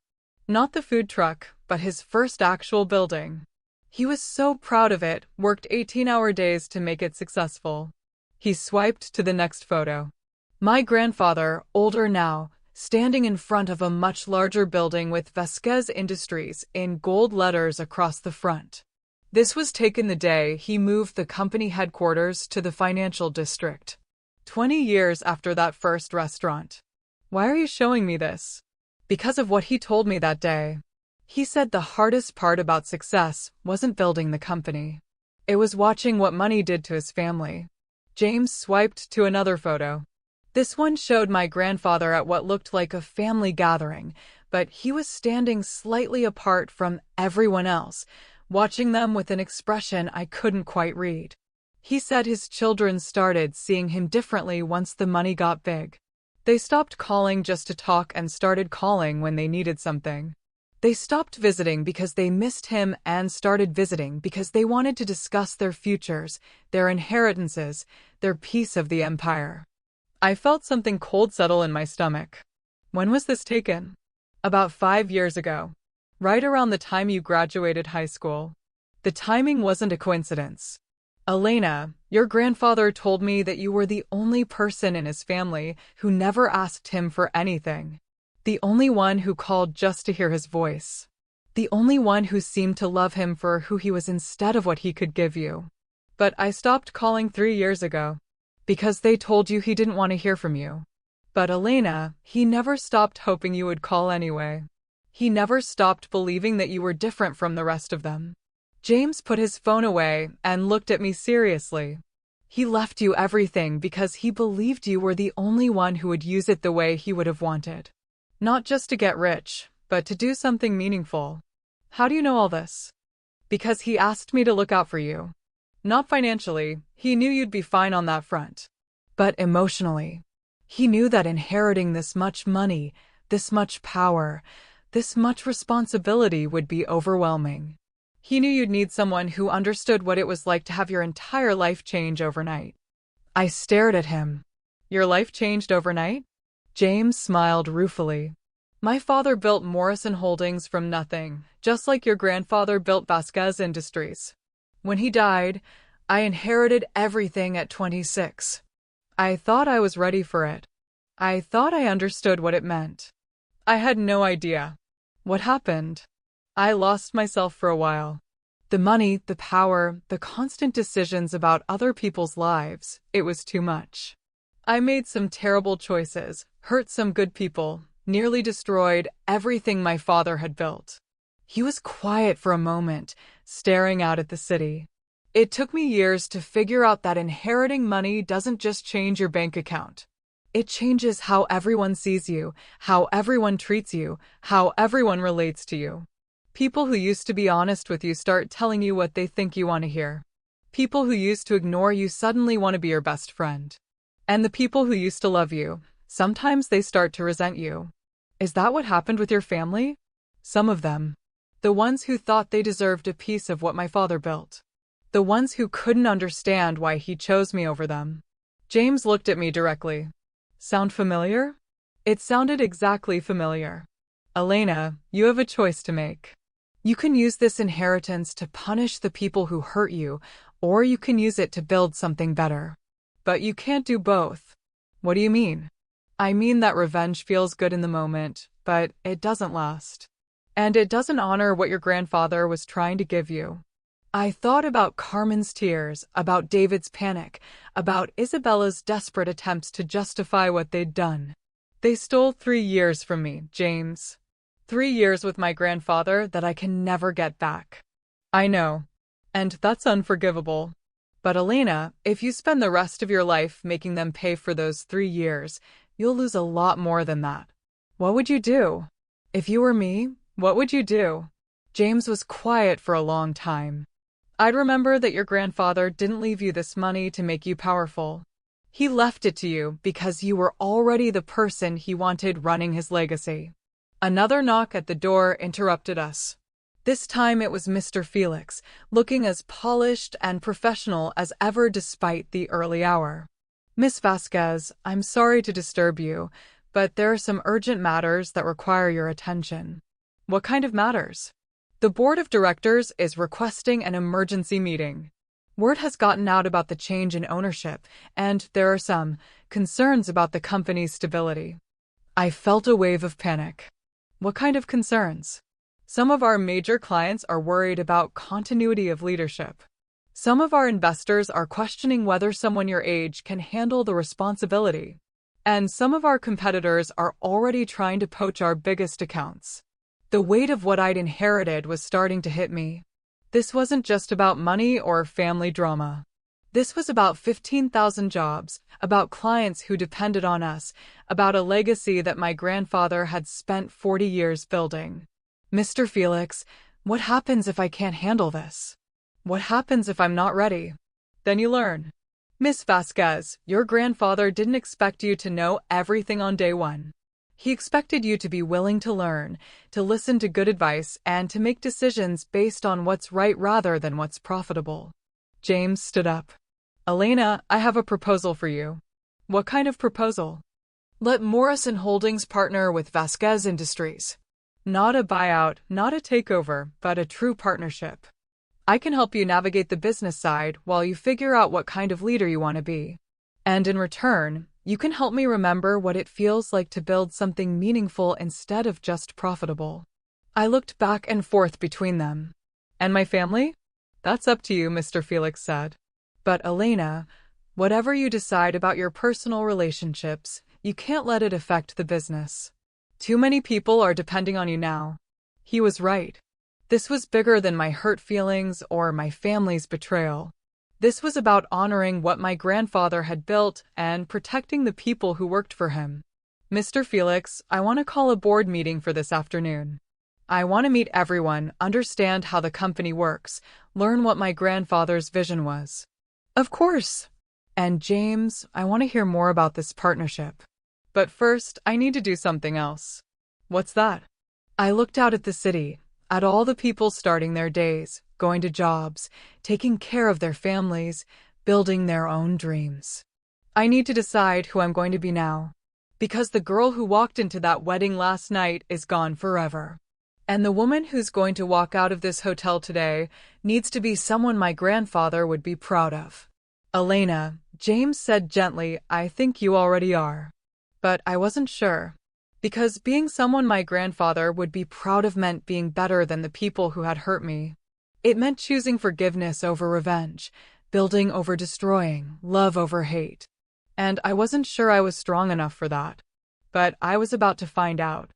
Not the food truck, but his first actual building. He was so proud of it, worked 18-hour days to make it successful. He swiped to the next photo. My grandfather, older now, standing in front of a much larger building with Vasquez Industries in gold letters across the front. This was taken the day he moved the company headquarters to the financial district. 20 years after that first restaurant. Why are you showing me this? Because of what he told me that day. He said the hardest part about success wasn't building the company. It was watching what money did to his family. James swiped to another photo. This one showed my grandfather at what looked like a family gathering, but he was standing slightly apart from everyone else, watching them with an expression I couldn't quite read. He said his children started seeing him differently once the money got big. They stopped calling just to talk and started calling when they needed something. They stopped visiting because they missed him and started visiting because they wanted to discuss their futures, their inheritances, their piece of the empire. I felt something cold settle in my stomach. When was this taken? About 5 years ago. Right around the time you graduated high school. The timing wasn't a coincidence. Elena, your grandfather told me that you were the only person in his family who never asked him for anything. The only one who called just to hear his voice. The only one who seemed to love him for who he was instead of what he could give you. But I stopped calling 3 years ago. Because they told you he didn't want to hear from you. But Elena, he never stopped hoping you would call anyway. He never stopped believing that you were different from the rest of them. James put his phone away and looked at me seriously. He left you everything because he believed you were the only one who would use it the way he would have wanted. Not just to get rich, but to do something meaningful. How do you know all this? Because he asked me to look out for you. Not financially, he knew you'd be fine on that front. But emotionally. He knew that inheriting this much money, this much power, this much responsibility would be overwhelming. He knew you'd need someone who understood what it was like to have your entire life change overnight. I stared at him. Your life changed overnight? James smiled ruefully. My father built Morrison Holdings from nothing, just like your grandfather built Vasquez Industries. When he died, I inherited everything at 26. I thought I was ready for it. I thought I understood what it meant. I had no idea. What happened? I lost myself for a while. The money, the power, the constant decisions about other people's lives, it was too much. I made some terrible choices, hurt some good people, nearly destroyed everything my father had built. He was quiet for a moment, staring out at the city. It took me years to figure out that inheriting money doesn't just change your bank account. It changes how everyone sees you, how everyone treats you, how everyone relates to you. People who used to be honest with you start telling you what they think you want to hear. People who used to ignore you suddenly want to be your best friend. And the people who used to love you, sometimes they start to resent you. Is that what happened with your family? Some of them. The ones who thought they deserved a piece of what my father built. The ones who couldn't understand why he chose me over them. James looked at me directly. Sound familiar? It sounded exactly familiar. Elena, you have a choice to make. You can use this inheritance to punish the people who hurt you, or you can use it to build something better. But you can't do both. What do you mean? I mean that revenge feels good in the moment, but it doesn't last. And it doesn't honor what your grandfather was trying to give you. I thought about Carmen's tears, about David's panic, about Isabella's desperate attempts to justify what they'd done. They stole 3 years from me, James. 3 years with my grandfather that I can never get back. I know. And that's unforgivable. But Elena, if you spend the rest of your life making them pay for those 3 years, you'll lose a lot more than that. What would you do? If you were me, what would you do? James was quiet for a long time. I'd remember that your grandfather didn't leave you this money to make you powerful. He left it to you because you were already the person he wanted running his legacy. Another knock at the door interrupted us. This time it was Mr. Felix, looking as polished and professional as ever despite the early hour. Miss Vasquez, I'm sorry to disturb you, but there are some urgent matters that require your attention. What kind of matters? The board of directors is requesting an emergency meeting. Word has gotten out about the change in ownership, and there are some concerns about the company's stability. I felt a wave of panic. What kind of concerns? Some of our major clients are worried about continuity of leadership. Some of our investors are questioning whether someone your age can handle the responsibility. And some of our competitors are already trying to poach our biggest accounts. The weight of what I'd inherited was starting to hit me. This wasn't just about money or family drama. This was about 15,000 jobs, about clients who depended on us, about a legacy that my grandfather had spent 40 years building. Mr. Felix, what happens if I can't handle this? What happens if I'm not ready? Then you learn. Miss Vasquez, your grandfather didn't expect you to know everything on day one. He expected you to be willing to learn, to listen to good advice, and to make decisions based on what's right rather than what's profitable. James stood up. Elena, I have a proposal for you. What kind of proposal? Let Morrison Holdings partner with Vasquez Industries. Not a buyout, not a takeover, but a true partnership. I can help you navigate the business side while you figure out what kind of leader you want to be. And in return, you can help me remember what it feels like to build something meaningful instead of just profitable. I looked back and forth between them. And my family? That's up to you, Mr. Felix said. But Elena, whatever you decide about your personal relationships, you can't let it affect the business. Too many people are depending on you now. He was right. This was bigger than my hurt feelings or my family's betrayal. This was about honoring what my grandfather had built and protecting the people who worked for him. Mr. Felix, I want to call a board meeting for this afternoon. I want to meet everyone, understand how the company works, learn what my grandfather's vision was. Of course. And James, I want to hear more about this partnership. But first, I need to do something else. What's that? I looked out at the city, at all the people starting their days, going to jobs, taking care of their families, building their own dreams. I need to decide who I'm going to be now. Because the girl who walked into that wedding last night is gone forever. And the woman who's going to walk out of this hotel today needs to be someone my grandfather would be proud of. Elena, James said gently, I think you already are. But I wasn't sure. Because being someone my grandfather would be proud of meant being better than the people who had hurt me. It meant choosing forgiveness over revenge, building over destroying, love over hate. And I wasn't sure I was strong enough for that. But I was about to find out.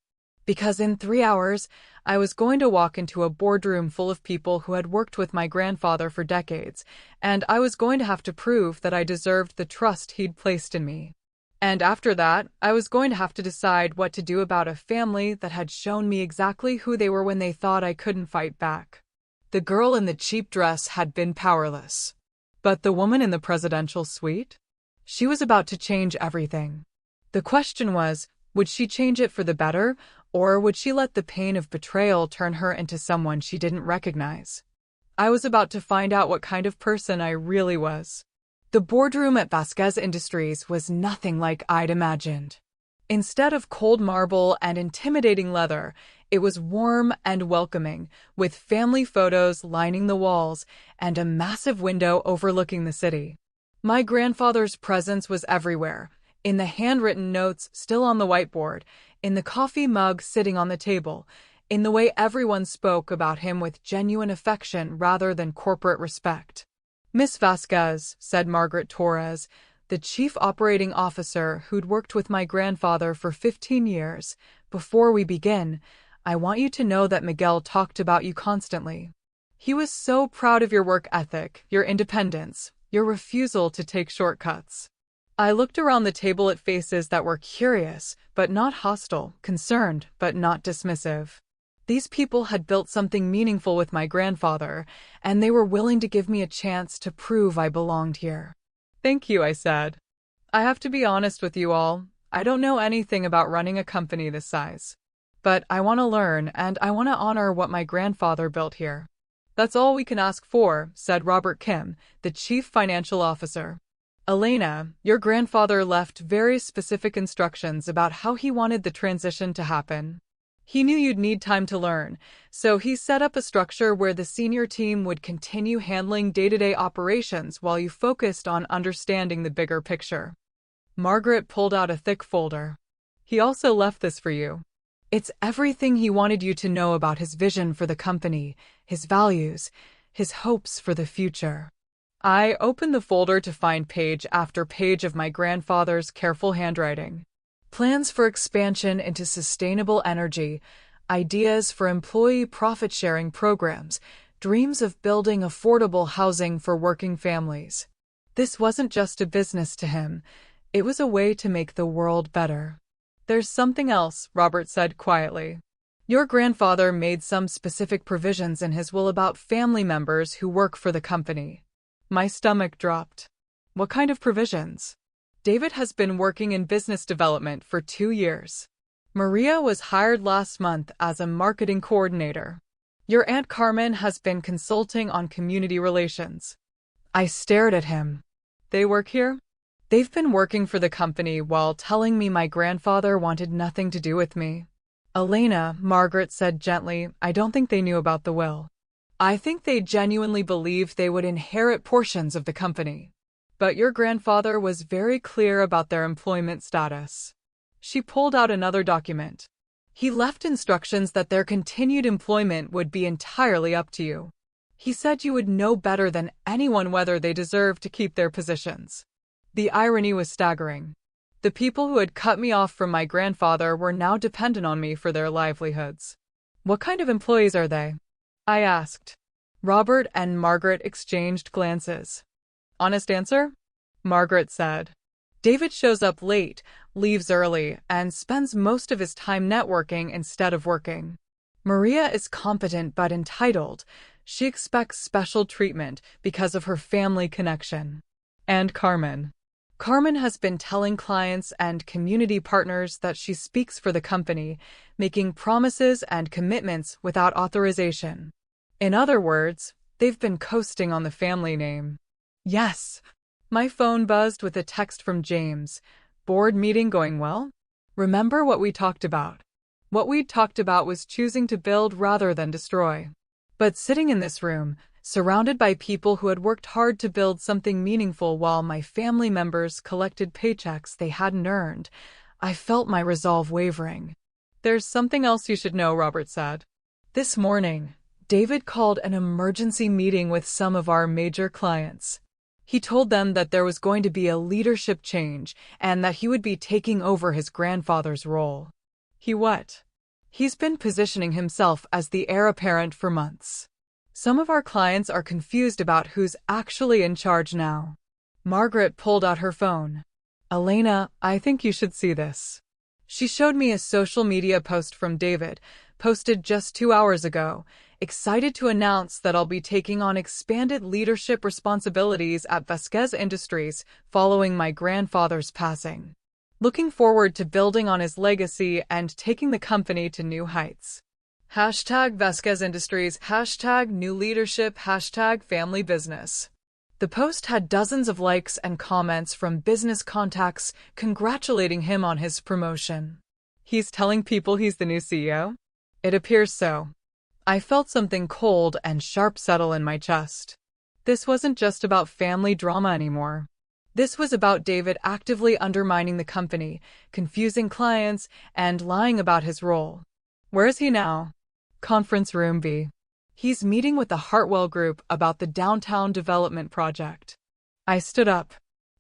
Because in 3 hours, I was going to walk into a boardroom full of people who had worked with my grandfather for decades, and I was going to have to prove that I deserved the trust he'd placed in me. And after that, I was going to have to decide what to do about a family that had shown me exactly who they were when they thought I couldn't fight back. The girl in the cheap dress had been powerless. But the woman in the presidential suite? She was about to change everything. The question was, would she change it for the better, or would she let the pain of betrayal turn her into someone she didn't recognize? I was about to find out what kind of person I really was. The boardroom at Vasquez Industries was nothing like I'd imagined. Instead of cold marble and intimidating leather, it was warm and welcoming, with family photos lining the walls and a massive window overlooking the city. My grandfather's presence was everywhere, in the handwritten notes still on the whiteboard, in the coffee mug sitting on the table, in the way everyone spoke about him with genuine affection rather than corporate respect. Miss Vasquez, said Margaret Torres, the chief operating officer who'd worked with my grandfather for 15 years, before we begin, I want you to know that Miguel talked about you constantly. He was so proud of your work ethic, your independence, your refusal to take shortcuts. I looked around the table at faces that were curious, but not hostile, concerned, but not dismissive. These people had built something meaningful with my grandfather, and they were willing to give me a chance to prove I belonged here. Thank you, I said. I have to be honest with you all. I don't know anything about running a company this size. But I want to learn and I want to honor what my grandfather built here. That's all we can ask for, said Robert Kim, the chief financial officer. Elena, your grandfather left very specific instructions about how he wanted the transition to happen. He knew you'd need time to learn, so he set up a structure where the senior team would continue handling day-to-day operations while you focused on understanding the bigger picture. Margaret pulled out a thick folder. He also left this for you. It's everything he wanted you to know about his vision for the company, his values, his hopes for the future. I opened the folder to find page after page of my grandfather's careful handwriting. Plans for expansion into sustainable energy, ideas for employee profit-sharing programs, dreams of building affordable housing for working families. This wasn't just a business to him. It was a way to make the world better. There's something else, Robert said quietly. Your grandfather made some specific provisions in his will about family members who work for the company. My stomach dropped. What kind of provisions? David has been working in business development for 2 years. Maria was hired last month as a marketing coordinator. Your Aunt Carmen has been consulting on community relations. I stared at him. They work here? They've been working for the company while telling me my grandfather wanted nothing to do with me. Elena, Margaret said gently, I don't think they knew about the will. I think they genuinely believed they would inherit portions of the company. But your grandfather was very clear about their employment status. She pulled out another document. He left instructions that their continued employment would be entirely up to you. He said you would know better than anyone whether they deserved to keep their positions. The irony was staggering. The people who had cut me off from my grandfather were now dependent on me for their livelihoods. What kind of employees are they? I asked. Robert and Margaret exchanged glances. Honest answer? Margaret said. David shows up late, leaves early, and spends most of his time networking instead of working. Maria is competent but entitled. She expects special treatment because of her family connection. And Carmen. Carmen has been telling clients and community partners that she speaks for the company, making promises and commitments without authorization. In other words, they've been coasting on the family name. Yes. My phone buzzed with a text from James. Board meeting going well? Remember what we talked about? What we'd talked about was choosing to build rather than destroy. But sitting in this room, surrounded by people who had worked hard to build something meaningful while my family members collected paychecks they hadn't earned, I felt my resolve wavering. There's something else you should know, Robert said. This morning, David called an emergency meeting with some of our major clients. He told them that there was going to be a leadership change and that he would be taking over his grandfather's role. He what? He's been positioning himself as the heir apparent for months. Some of our clients are confused about who's actually in charge now. Margaret pulled out her phone. Elena, I think you should see this. She showed me a social media post from David, posted just 2 hours ago, excited to announce that I'll be taking on expanded leadership responsibilities at Vasquez Industries following my grandfather's passing. Looking forward to building on his legacy and taking the company to new heights. Hashtag Vasquez Industries, hashtag new leadership, hashtag family business. The post had dozens of likes and comments from business contacts congratulating him on his promotion. He's telling people he's the new CEO? It appears so. I felt something cold and sharp settle in my chest. This wasn't just about family drama anymore. This was about David actively undermining the company, confusing clients, and lying about his role. Where is he now? Conference Room B. He's meeting with the Hartwell Group about the downtown development project. I stood up.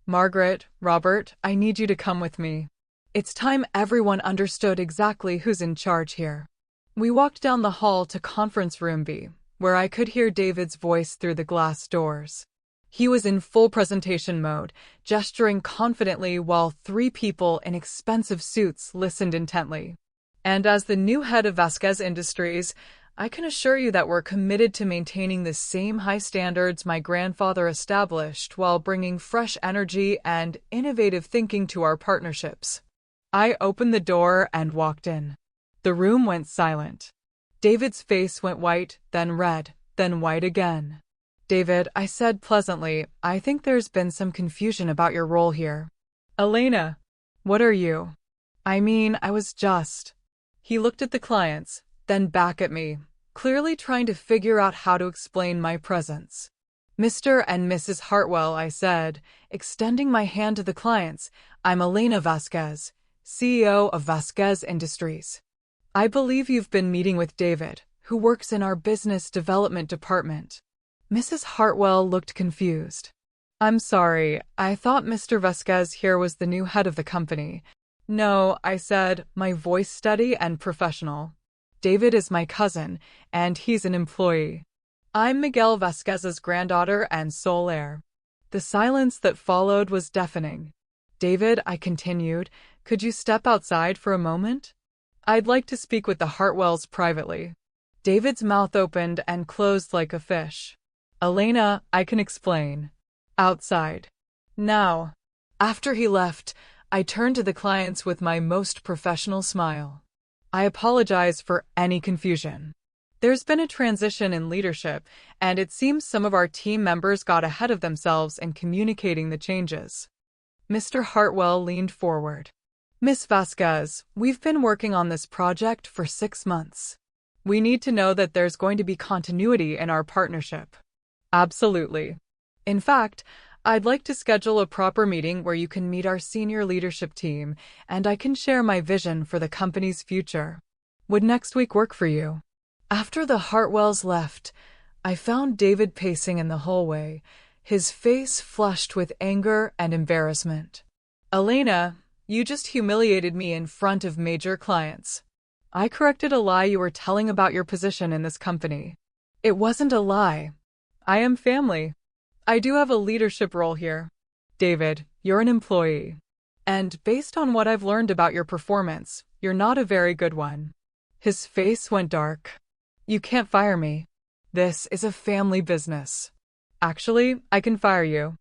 Margaret, Robert, I need you to come with me. It's time everyone understood exactly who's in charge here. We walked down the hall to Conference Room B, where I could hear David's voice through the glass doors. He was in full presentation mode, gesturing confidently while 3 people in expensive suits listened intently. And as the new head of Vasquez Industries, I can assure you that we're committed to maintaining the same high standards my grandfather established while bringing fresh energy and innovative thinking to our partnerships. I opened the door and walked in. The room went silent. David's face went white, then red, then white again. David, I said pleasantly, I think there's been some confusion about your role here. Elena, what are you? I mean, I was just. He looked at the clients, then back at me, clearly trying to figure out how to explain my presence. Mr. and Mrs. Hartwell, I said, extending my hand to the clients, I'm Elena Vasquez, CEO of Vasquez Industries. I believe you've been meeting with David, who works in our business development department. Mrs. Hartwell looked confused. I'm sorry, I thought Mr. Vasquez here was the new head of the company. No, I said, my voice steady and professional. David is my cousin, and he's an employee. I'm Miguel Vasquez's granddaughter and sole heir. The silence that followed was deafening. David, I continued, could you step outside for a moment? I'd like to speak with the Hartwells privately. David's mouth opened and closed like a fish. Elena, I can explain. Outside. Now. After he left, I turned to the clients with my most professional smile. I apologize for any confusion. There's been a transition in leadership, and it seems some of our team members got ahead of themselves in communicating the changes. Mr. Hartwell leaned forward. Miss Vasquez, we've been working on this project for 6 months. We need to know that there's going to be continuity in our partnership. Absolutely. In fact, I'd like to schedule a proper meeting where you can meet our senior leadership team, and I can share my vision for the company's future. Would next week work for you? After the Hartwells left, I found David pacing in the hallway, his face flushed with anger and embarrassment. Elena, you just humiliated me in front of major clients. I corrected a lie you were telling about your position in this company. It wasn't a lie. I am family. I do have a leadership role here. David, you're an employee. And based on what I've learned about your performance, you're not a very good one. His face went dark. You can't fire me. This is a family business. Actually, I can fire you.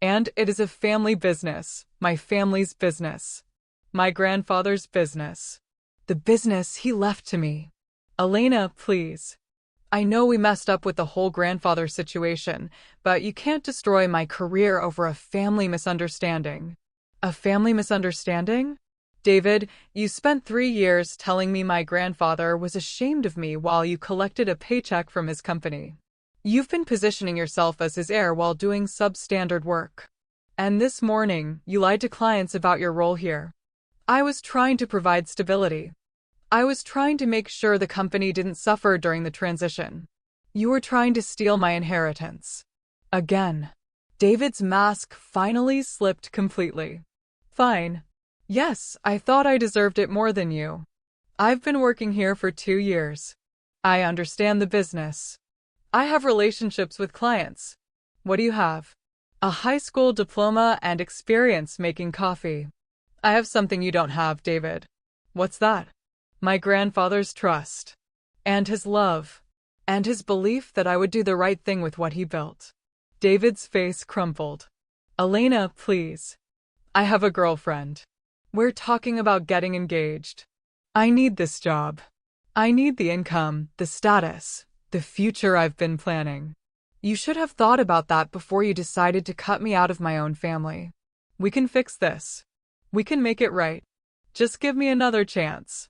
And it is a family business, my family's business. My grandfather's business. The business he left to me. Elena, please. I know we messed up with the whole grandfather situation, but you can't destroy my career over a family misunderstanding. A family misunderstanding? David, you spent 3 years telling me my grandfather was ashamed of me while you collected a paycheck from his company. You've been positioning yourself as his heir while doing substandard work. And this morning, you lied to clients about your role here. I was trying to provide stability. I was trying to make sure the company didn't suffer during the transition. You were trying to steal my inheritance. Again. David's mask finally slipped completely. Fine. Yes, I thought I deserved it more than you. I've been working here for 2 years. I understand the business. I have relationships with clients. What do you have? A high school diploma and experience making coffee. I have something you don't have, David. What's that? My grandfather's trust. And his love. And his belief that I would do the right thing with what he built. David's face crumpled. Elena, please. I have a girlfriend. We're talking about getting engaged. I need this job. I need the income, the status, the future I've been planning. You should have thought about that before you decided to cut me out of my own family. We can fix this. We can make it right. Just give me another chance.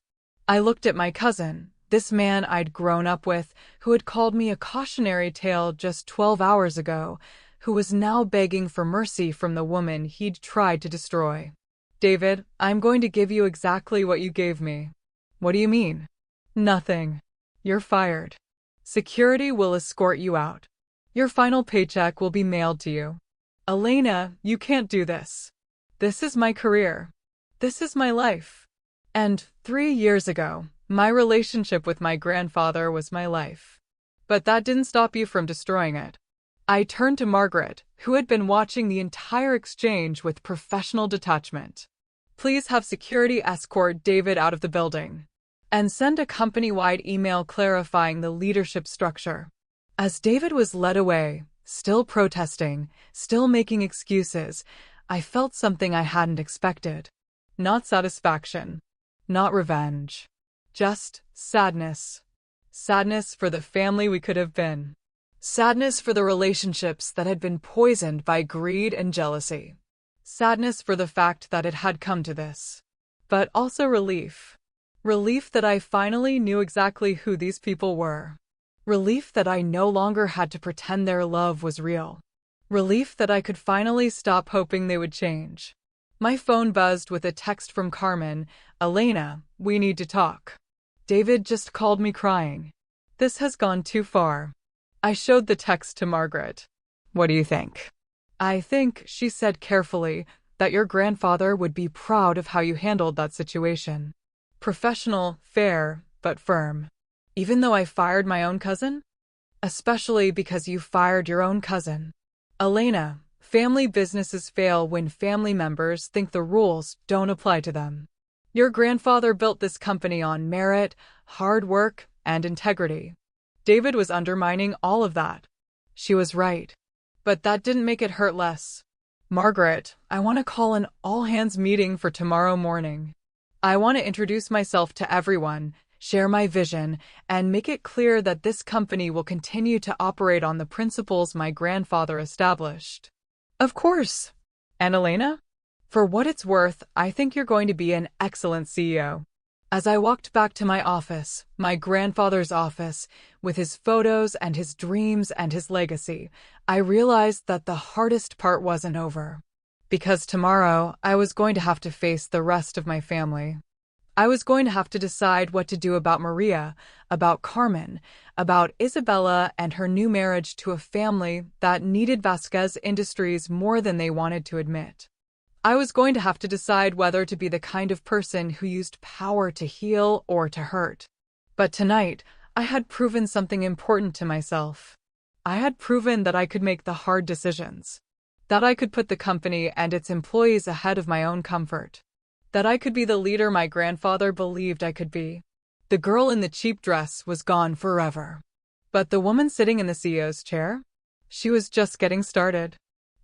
I looked at my cousin, this man I'd grown up with, who had called me a cautionary tale just 12 hours ago, who was now begging for mercy from the woman he'd tried to destroy. David, I'm going to give you exactly what you gave me. What do you mean? Nothing. You're fired. Security will escort you out. Your final paycheck will be mailed to you. Elena, you can't do this. This is my career. This is my life. And 3 years ago, my relationship with my grandfather was my life. But that didn't stop you from destroying it. I turned to Margaret, who had been watching the entire exchange with professional detachment. Please have security escort David out of the building. and send a company-wide email clarifying the leadership structure. As David was led away, still protesting, still making excuses, I felt something I hadn't expected. Not satisfaction, not revenge, just sadness. Sadness for the family we could have been. Sadness for the relationships that had been poisoned by greed and jealousy. Sadness for the fact that it had come to this. But also relief. Relief that I finally knew exactly who these people were. Relief that I no longer had to pretend their love was real. Relief that I could finally stop hoping they would change. My phone buzzed with a text from Carmen. "Elena, we need to talk. David just called me crying. This has gone too far." I showed the text to Margaret. "What do you think?" "I think," she said carefully, "that your grandfather would be proud of how you handled that situation. Professional, fair, but firm. Even though I fired my own cousin? Especially because you fired your own cousin. Elena, family businesses fail when family members think the rules don't apply to them. Your grandfather built this company on merit, hard work, and integrity. David was undermining all of that." She was right. But that didn't make it hurt less. "Margaret, I want to call an all-hands meeting for tomorrow morning. I want to introduce myself to everyone, share my vision, and make it clear that this company will continue to operate on the principles my grandfather established." "Of course. And Elena? For what it's worth, I think you're going to be an excellent CEO." As I walked back to my office, my grandfather's office, with his photos and his dreams and his legacy, I realized that the hardest part wasn't over. Because tomorrow, I was going to have to face the rest of my family. I was going to have to decide what to do about Maria, about Carmen, about Isabella and her new marriage to a family that needed Vasquez Industries more than they wanted to admit. I was going to have to decide whether to be the kind of person who used power to heal or to hurt. But tonight, I had proven something important to myself. I had proven that I could make the hard decisions. That I could put the company and its employees ahead of my own comfort. That I could be the leader my grandfather believed I could be. The girl in the cheap dress was gone forever. But the woman sitting in the CEO's chair? She was just getting started.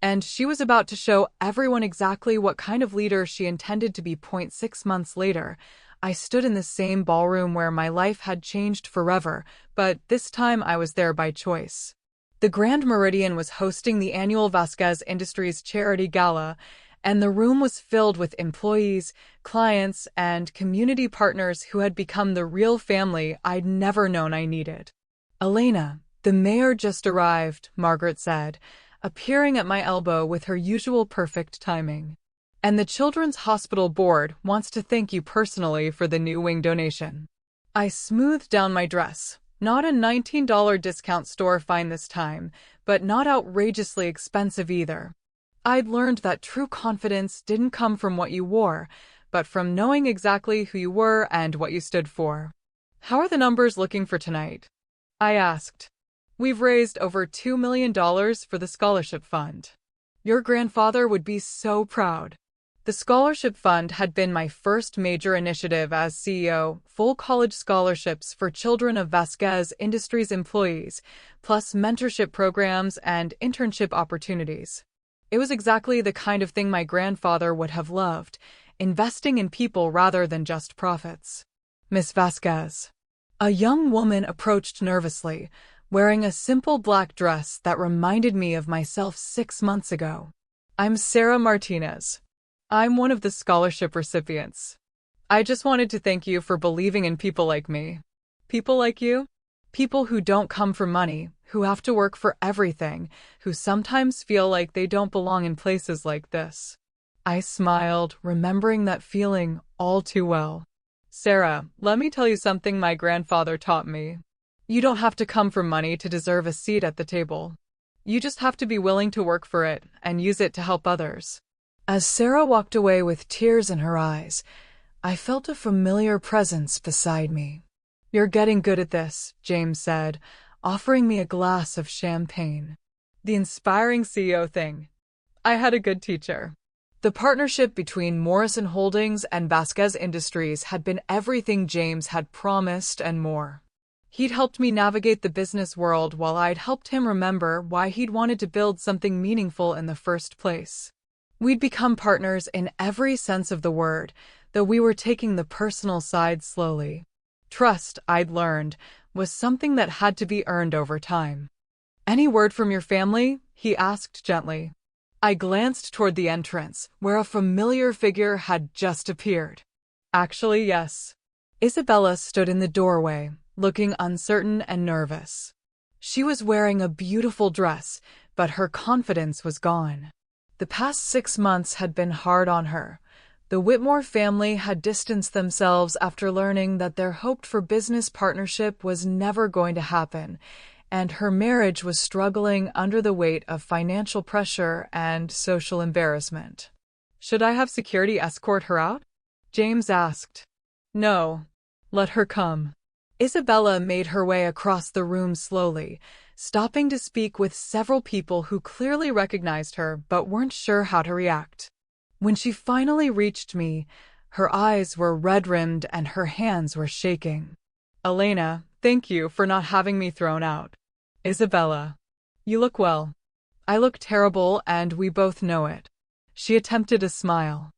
And she was about to show everyone exactly what kind of leader she intended to be. 6 months later, I stood in the same ballroom where my life had changed forever, but this time I was there by choice. The Grand Meridian was hosting the annual Vasquez Industries Charity Gala, and the room was filled with employees, clients, and community partners who had become the real family I'd never known I needed. "Elena, the mayor just arrived," Margaret said, appearing at my elbow with her usual perfect timing. "And the Children's Hospital Board wants to thank you personally for the new wing donation." I smoothed down my dress. Not a $19 discount store fine this time, but not outrageously expensive either. I'd learned that true confidence didn't come from what you wore, but from knowing exactly who you were and what you stood for. "How are the numbers looking for tonight?" I asked. "We've raised over $2 million for the scholarship fund. Your grandfather would be so proud." The scholarship fund had been my first major initiative as CEO, full college scholarships for children of Vasquez Industries employees, plus mentorship programs and internship opportunities. It was exactly the kind of thing my grandfather would have loved, investing in people rather than just profits. "Miss Vasquez." A young woman approached nervously, wearing a simple black dress that reminded me of myself 6 months ago. "I'm Sarah Martinez. I'm one of the scholarship recipients. I just wanted to thank you for believing in people like me." "People like you?" "People who don't come for money, who have to work for everything, who sometimes feel like they don't belong in places like this." I smiled, remembering that feeling all too well. "Sarah, let me tell you something my grandfather taught me. You don't have to come for money to deserve a seat at the table. You just have to be willing to work for it and use it to help others." As Sarah walked away with tears in her eyes, I felt a familiar presence beside me. "You're getting good at this," James said, offering me a glass of champagne. The inspiring CEO thing. I had a good teacher. The partnership between Morrison Holdings and Vasquez Industries had been everything James had promised and more. He'd helped me navigate the business world while I'd helped him remember why he'd wanted to build something meaningful in the first place. We'd become partners in every sense of the word, though we were taking the personal side slowly. Trust, I'd learned, was something that had to be earned over time. "Any word from your family?" he asked gently. I glanced toward the entrance, where a familiar figure had just appeared. "Actually, yes." Isabella stood in the doorway, looking uncertain and nervous. She was wearing a beautiful dress, but her confidence was gone. The past 6 months had been hard on her. The Whitmore family had distanced themselves after learning that their hoped-for business partnership was never going to happen, and her marriage was struggling under the weight of financial pressure and social embarrassment. "Should I have security escort her out?" James asked. "No. Let her come." Isabella made her way across the room slowly, stopping to speak with several people who clearly recognized her but weren't sure how to react. When she finally reached me, her eyes were red-rimmed and her hands were shaking. "Elena, thank you for not having me thrown out." "Isabella, you look well." "I look terrible and we both know it." She attempted a smile.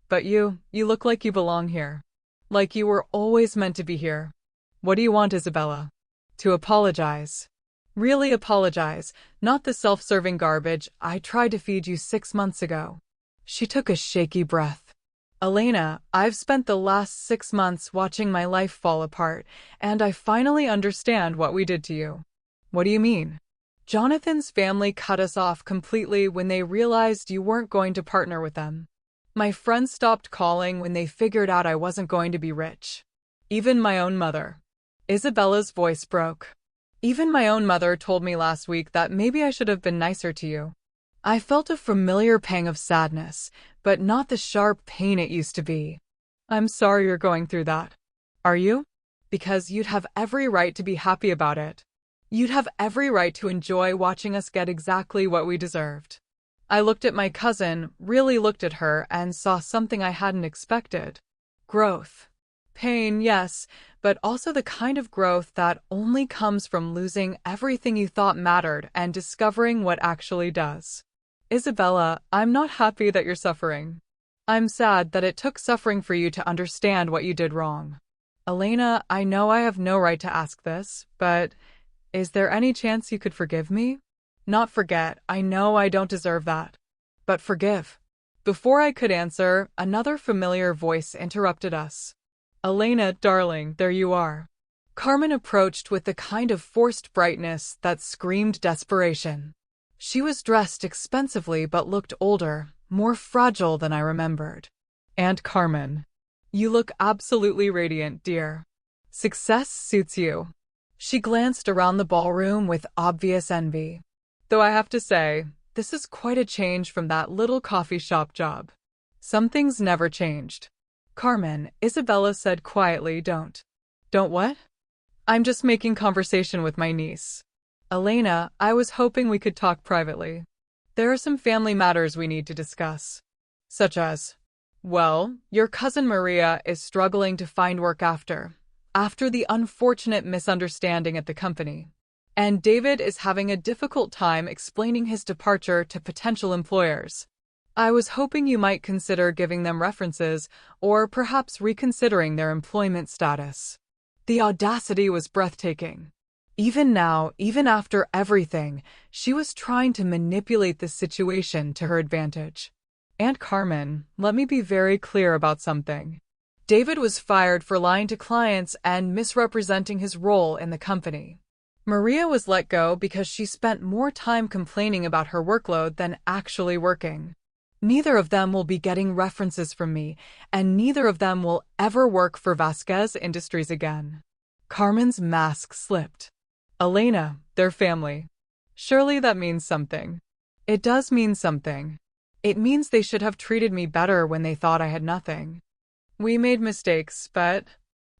"But you look like you belong here. Like you were always meant to be here." "What do you want, Isabella?" "To apologize. Really apologize, not the self-serving garbage I tried to feed you 6 months ago." She took a shaky breath. "Elena, I've spent the last 6 months watching my life fall apart, and I finally understand what we did to you." "What do you mean?" "Jonathan's family cut us off completely when they realized you weren't going to partner with them. My friends stopped calling when they figured out I wasn't going to be rich. Even my own mother." Isabella's voice broke. "Even my own mother told me last week that maybe I should have been nicer to you." I felt a familiar pang of sadness, but not the sharp pain it used to be. "I'm sorry you're going through that." "Are you?" "Because you'd have every right to be happy about it. You'd have every right to enjoy watching us get exactly what we deserved." I looked at my cousin, really looked at her, and saw something I hadn't expected. Growth. Pain, yes, but also the kind of growth that only comes from losing everything you thought mattered and discovering what actually does. "Isabella, I'm not happy that you're suffering. I'm sad that it took suffering for you to understand what you did wrong." "Elena, I know I have no right to ask this, but is there any chance you could forgive me?" "Not forget, I know I don't deserve that. But forgive." Before I could answer, another familiar voice interrupted us. "Elena, darling, there you are." Carmen approached with the kind of forced brightness that screamed desperation. She was dressed expensively but looked older, more fragile than I remembered. "Aunt Carmen, you look absolutely radiant, dear. Success suits you." She glanced around the ballroom with obvious envy. "Though I have to say, this is quite a change from that little coffee shop job." "Some things never changed." "Carmen," Isabella said quietly, Don't what?" "I'm just making conversation with my niece." "Elena, I was hoping we could talk privately. There are some family matters we need to discuss." "Such as?" "Well, your cousin Maria is struggling to find work after the unfortunate misunderstanding at the company. And David is having a difficult time explaining his departure to potential employers. I was hoping you might consider giving them references or perhaps reconsidering their employment status." The audacity was breathtaking. Even now, even after everything, she was trying to manipulate the situation to her advantage. "Aunt Carmen, let me be very clear about something. David was fired for lying to clients and misrepresenting his role in the company. Maria was let go because she spent more time complaining about her workload than actually working. Neither of them will be getting references from me, and neither of them will ever work for Vasquez Industries again." Carmen's mask slipped. "Elena, they're family. Surely that means something." "It does mean something. It means they should have treated me better when they thought I had nothing. We made mistakes, but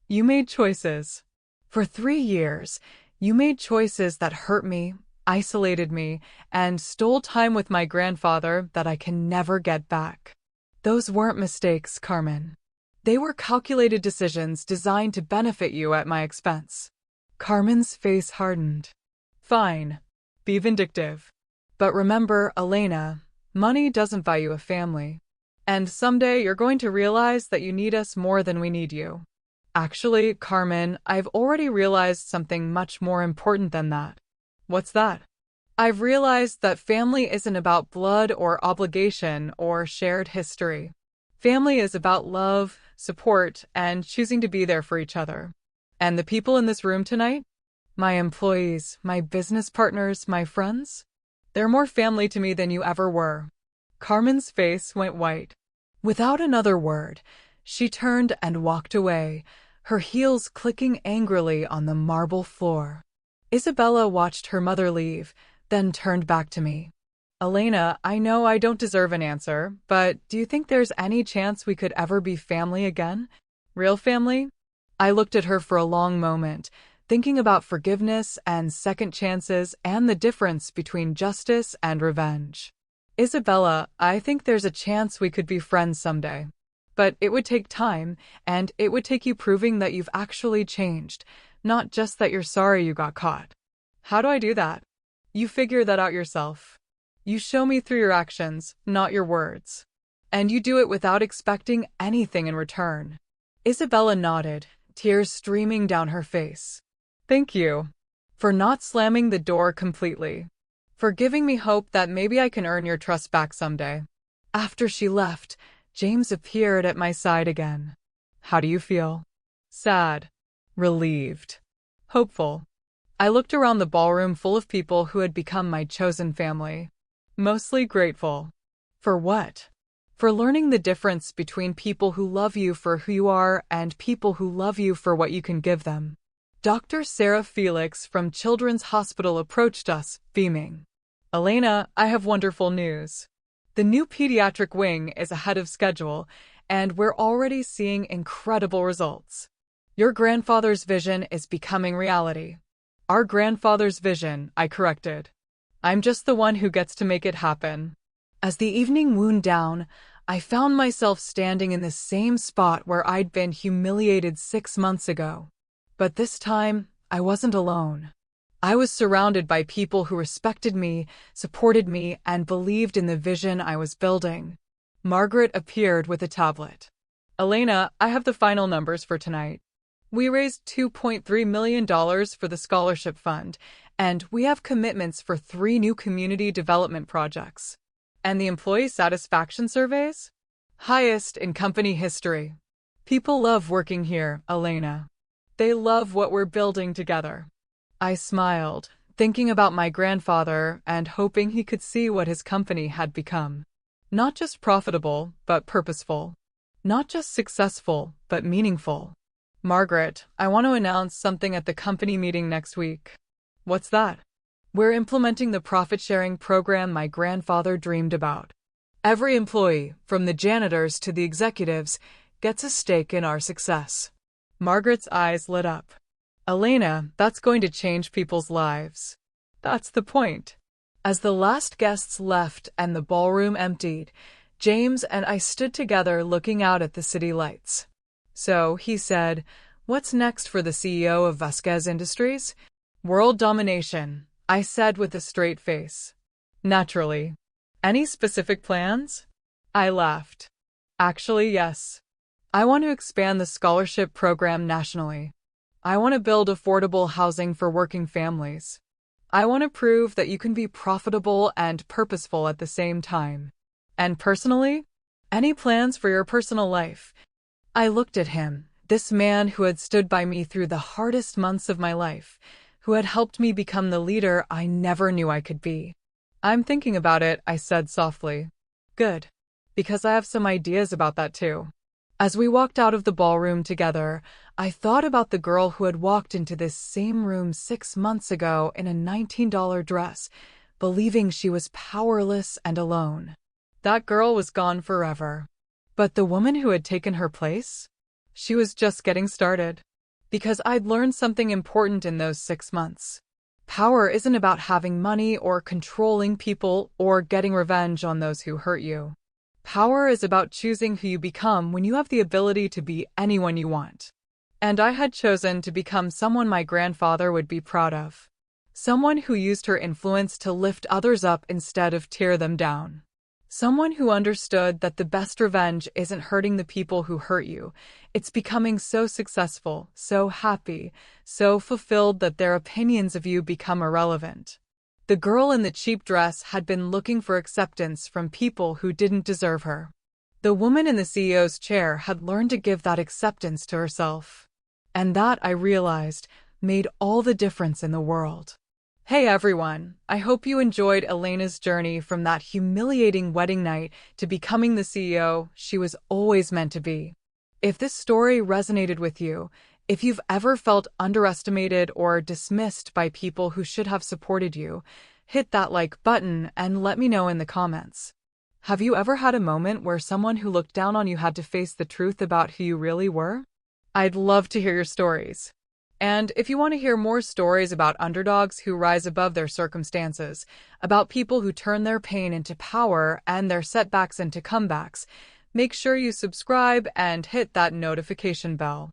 you made choices. For 3 years, you made choices that hurt me, isolated me, and stole time with my grandfather that I can never get back. Those weren't mistakes, Carmen. They were calculated decisions designed to benefit you at my expense. Carmen's face hardened. Fine. Be vindictive. But remember, Elena, money doesn't buy you a family. And someday you're going to realize that you need us more than we need you. Actually, Carmen, I've already realized something much more important than that. What's that? I've realized that family isn't about blood or obligation or shared history. Family is about love, support, and choosing to be there for each other. And the people in this room tonight? My employees, my business partners, my friends? They're more family to me than you ever were. Carmen's face went white. Without another word, she turned and walked away, her heels clicking angrily on the marble floor. Isabella watched her mother leave, then turned back to me. Elena, I know I don't deserve an answer, but do you think there's any chance we could ever be family again? Real family? I looked at her for a long moment, thinking about forgiveness and second chances and the difference between justice and revenge. Isabella, I think there's a chance we could be friends someday. But it would take time, and it would take you proving that you've actually changed, not just that you're sorry you got caught. How do I do that? You figure that out yourself. You show me through your actions, not your words. And you do it without expecting anything in return. Isabella nodded, tears streaming down her face. Thank you. For not slamming the door completely. For giving me hope that maybe I can earn your trust back someday. After she left, James appeared at my side again. How do you feel? Sad. Relieved. Hopeful. I looked around the ballroom full of people who had become my chosen family. Mostly grateful. For what? For learning the difference between people who love you for who you are and people who love you for what you can give them. Dr. Sarah Felix from Children's Hospital approached us, beaming. Elena, I have wonderful news. The new pediatric wing is ahead of schedule, and we're already seeing incredible results. Your grandfather's vision is becoming reality. Our grandfather's vision, I corrected. I'm just the one who gets to make it happen. As the evening wound down, I found myself standing in the same spot where I'd been humiliated 6 months ago. But this time, I wasn't alone. I was surrounded by people who respected me, supported me, and believed in the vision I was building. Margaret appeared with a tablet. Elena, I have the final numbers for tonight. We raised $2.3 million for the scholarship fund, and we have commitments for 3 new community development projects. And the employee satisfaction surveys? Highest in company history. People love working here, Elena. They love what we're building together. I smiled, thinking about my grandfather and hoping he could see what his company had become. Not just profitable, but purposeful. Not just successful, but meaningful. Margaret, I want to announce something at the company meeting next week. What's that? We're implementing the profit-sharing program my grandfather dreamed about. Every employee, from the janitors to the executives, gets a stake in our success. Margaret's eyes lit up. Elena, that's going to change people's lives. That's the point. As the last guests left and the ballroom emptied, James and I stood together looking out at the city lights. So, he said, what's next for the CEO of Vasquez Industries? World domination, I said with a straight face. Naturally. Any specific plans? I laughed. Actually, yes. I want to expand the scholarship program nationally. I want to build affordable housing for working families. I want to prove that you can be profitable and purposeful at the same time. And personally? Any plans for your personal life? I looked at him, this man who had stood by me through the hardest months of my life, who had helped me become the leader I never knew I could be. I'm thinking about it, I said softly. Good. Because I have some ideas about that too. As we walked out of the ballroom together, I thought about the girl who had walked into this same room 6 months ago in a $19 dress, believing she was powerless and alone. That girl was gone forever. But the woman who had taken her place? She was just getting started. Because I'd learned something important in those 6 months. Power isn't about having money or controlling people or getting revenge on those who hurt you. Power is about choosing who you become when you have the ability to be anyone you want. And I had chosen to become someone my grandfather would be proud of. Someone who used her influence to lift others up instead of tear them down. Someone who understood that the best revenge isn't hurting the people who hurt you. It's becoming so successful, so happy, so fulfilled that their opinions of you become irrelevant. The girl in the cheap dress had been looking for acceptance from people who didn't deserve her. The woman in the CEO's chair had learned to give that acceptance to herself. And that, I realized, made all the difference in the world. Hey everyone, I hope you enjoyed Elena's journey from that humiliating wedding night to becoming the CEO she was always meant to be. If this story resonated with you, if you've ever felt underestimated or dismissed by people who should have supported you, hit that like button and let me know in the comments. Have you ever had a moment where someone who looked down on you had to face the truth about who you really were? I'd love to hear your stories. And if you want to hear more stories about underdogs who rise above their circumstances, about people who turn their pain into power and their setbacks into comebacks, make sure you subscribe and hit that notification bell.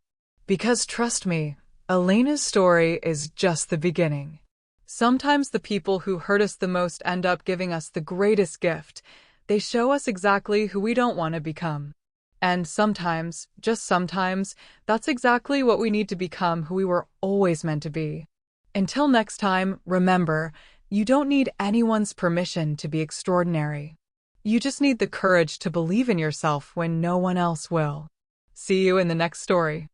Because trust me, Elena's story is just the beginning. Sometimes the people who hurt us the most end up giving us the greatest gift. They show us exactly who we don't want to become. And sometimes, just sometimes, that's exactly what we need to become who we were always meant to be. Until next time, remember, you don't need anyone's permission to be extraordinary. You just need the courage to believe in yourself when no one else will. See you in the next story.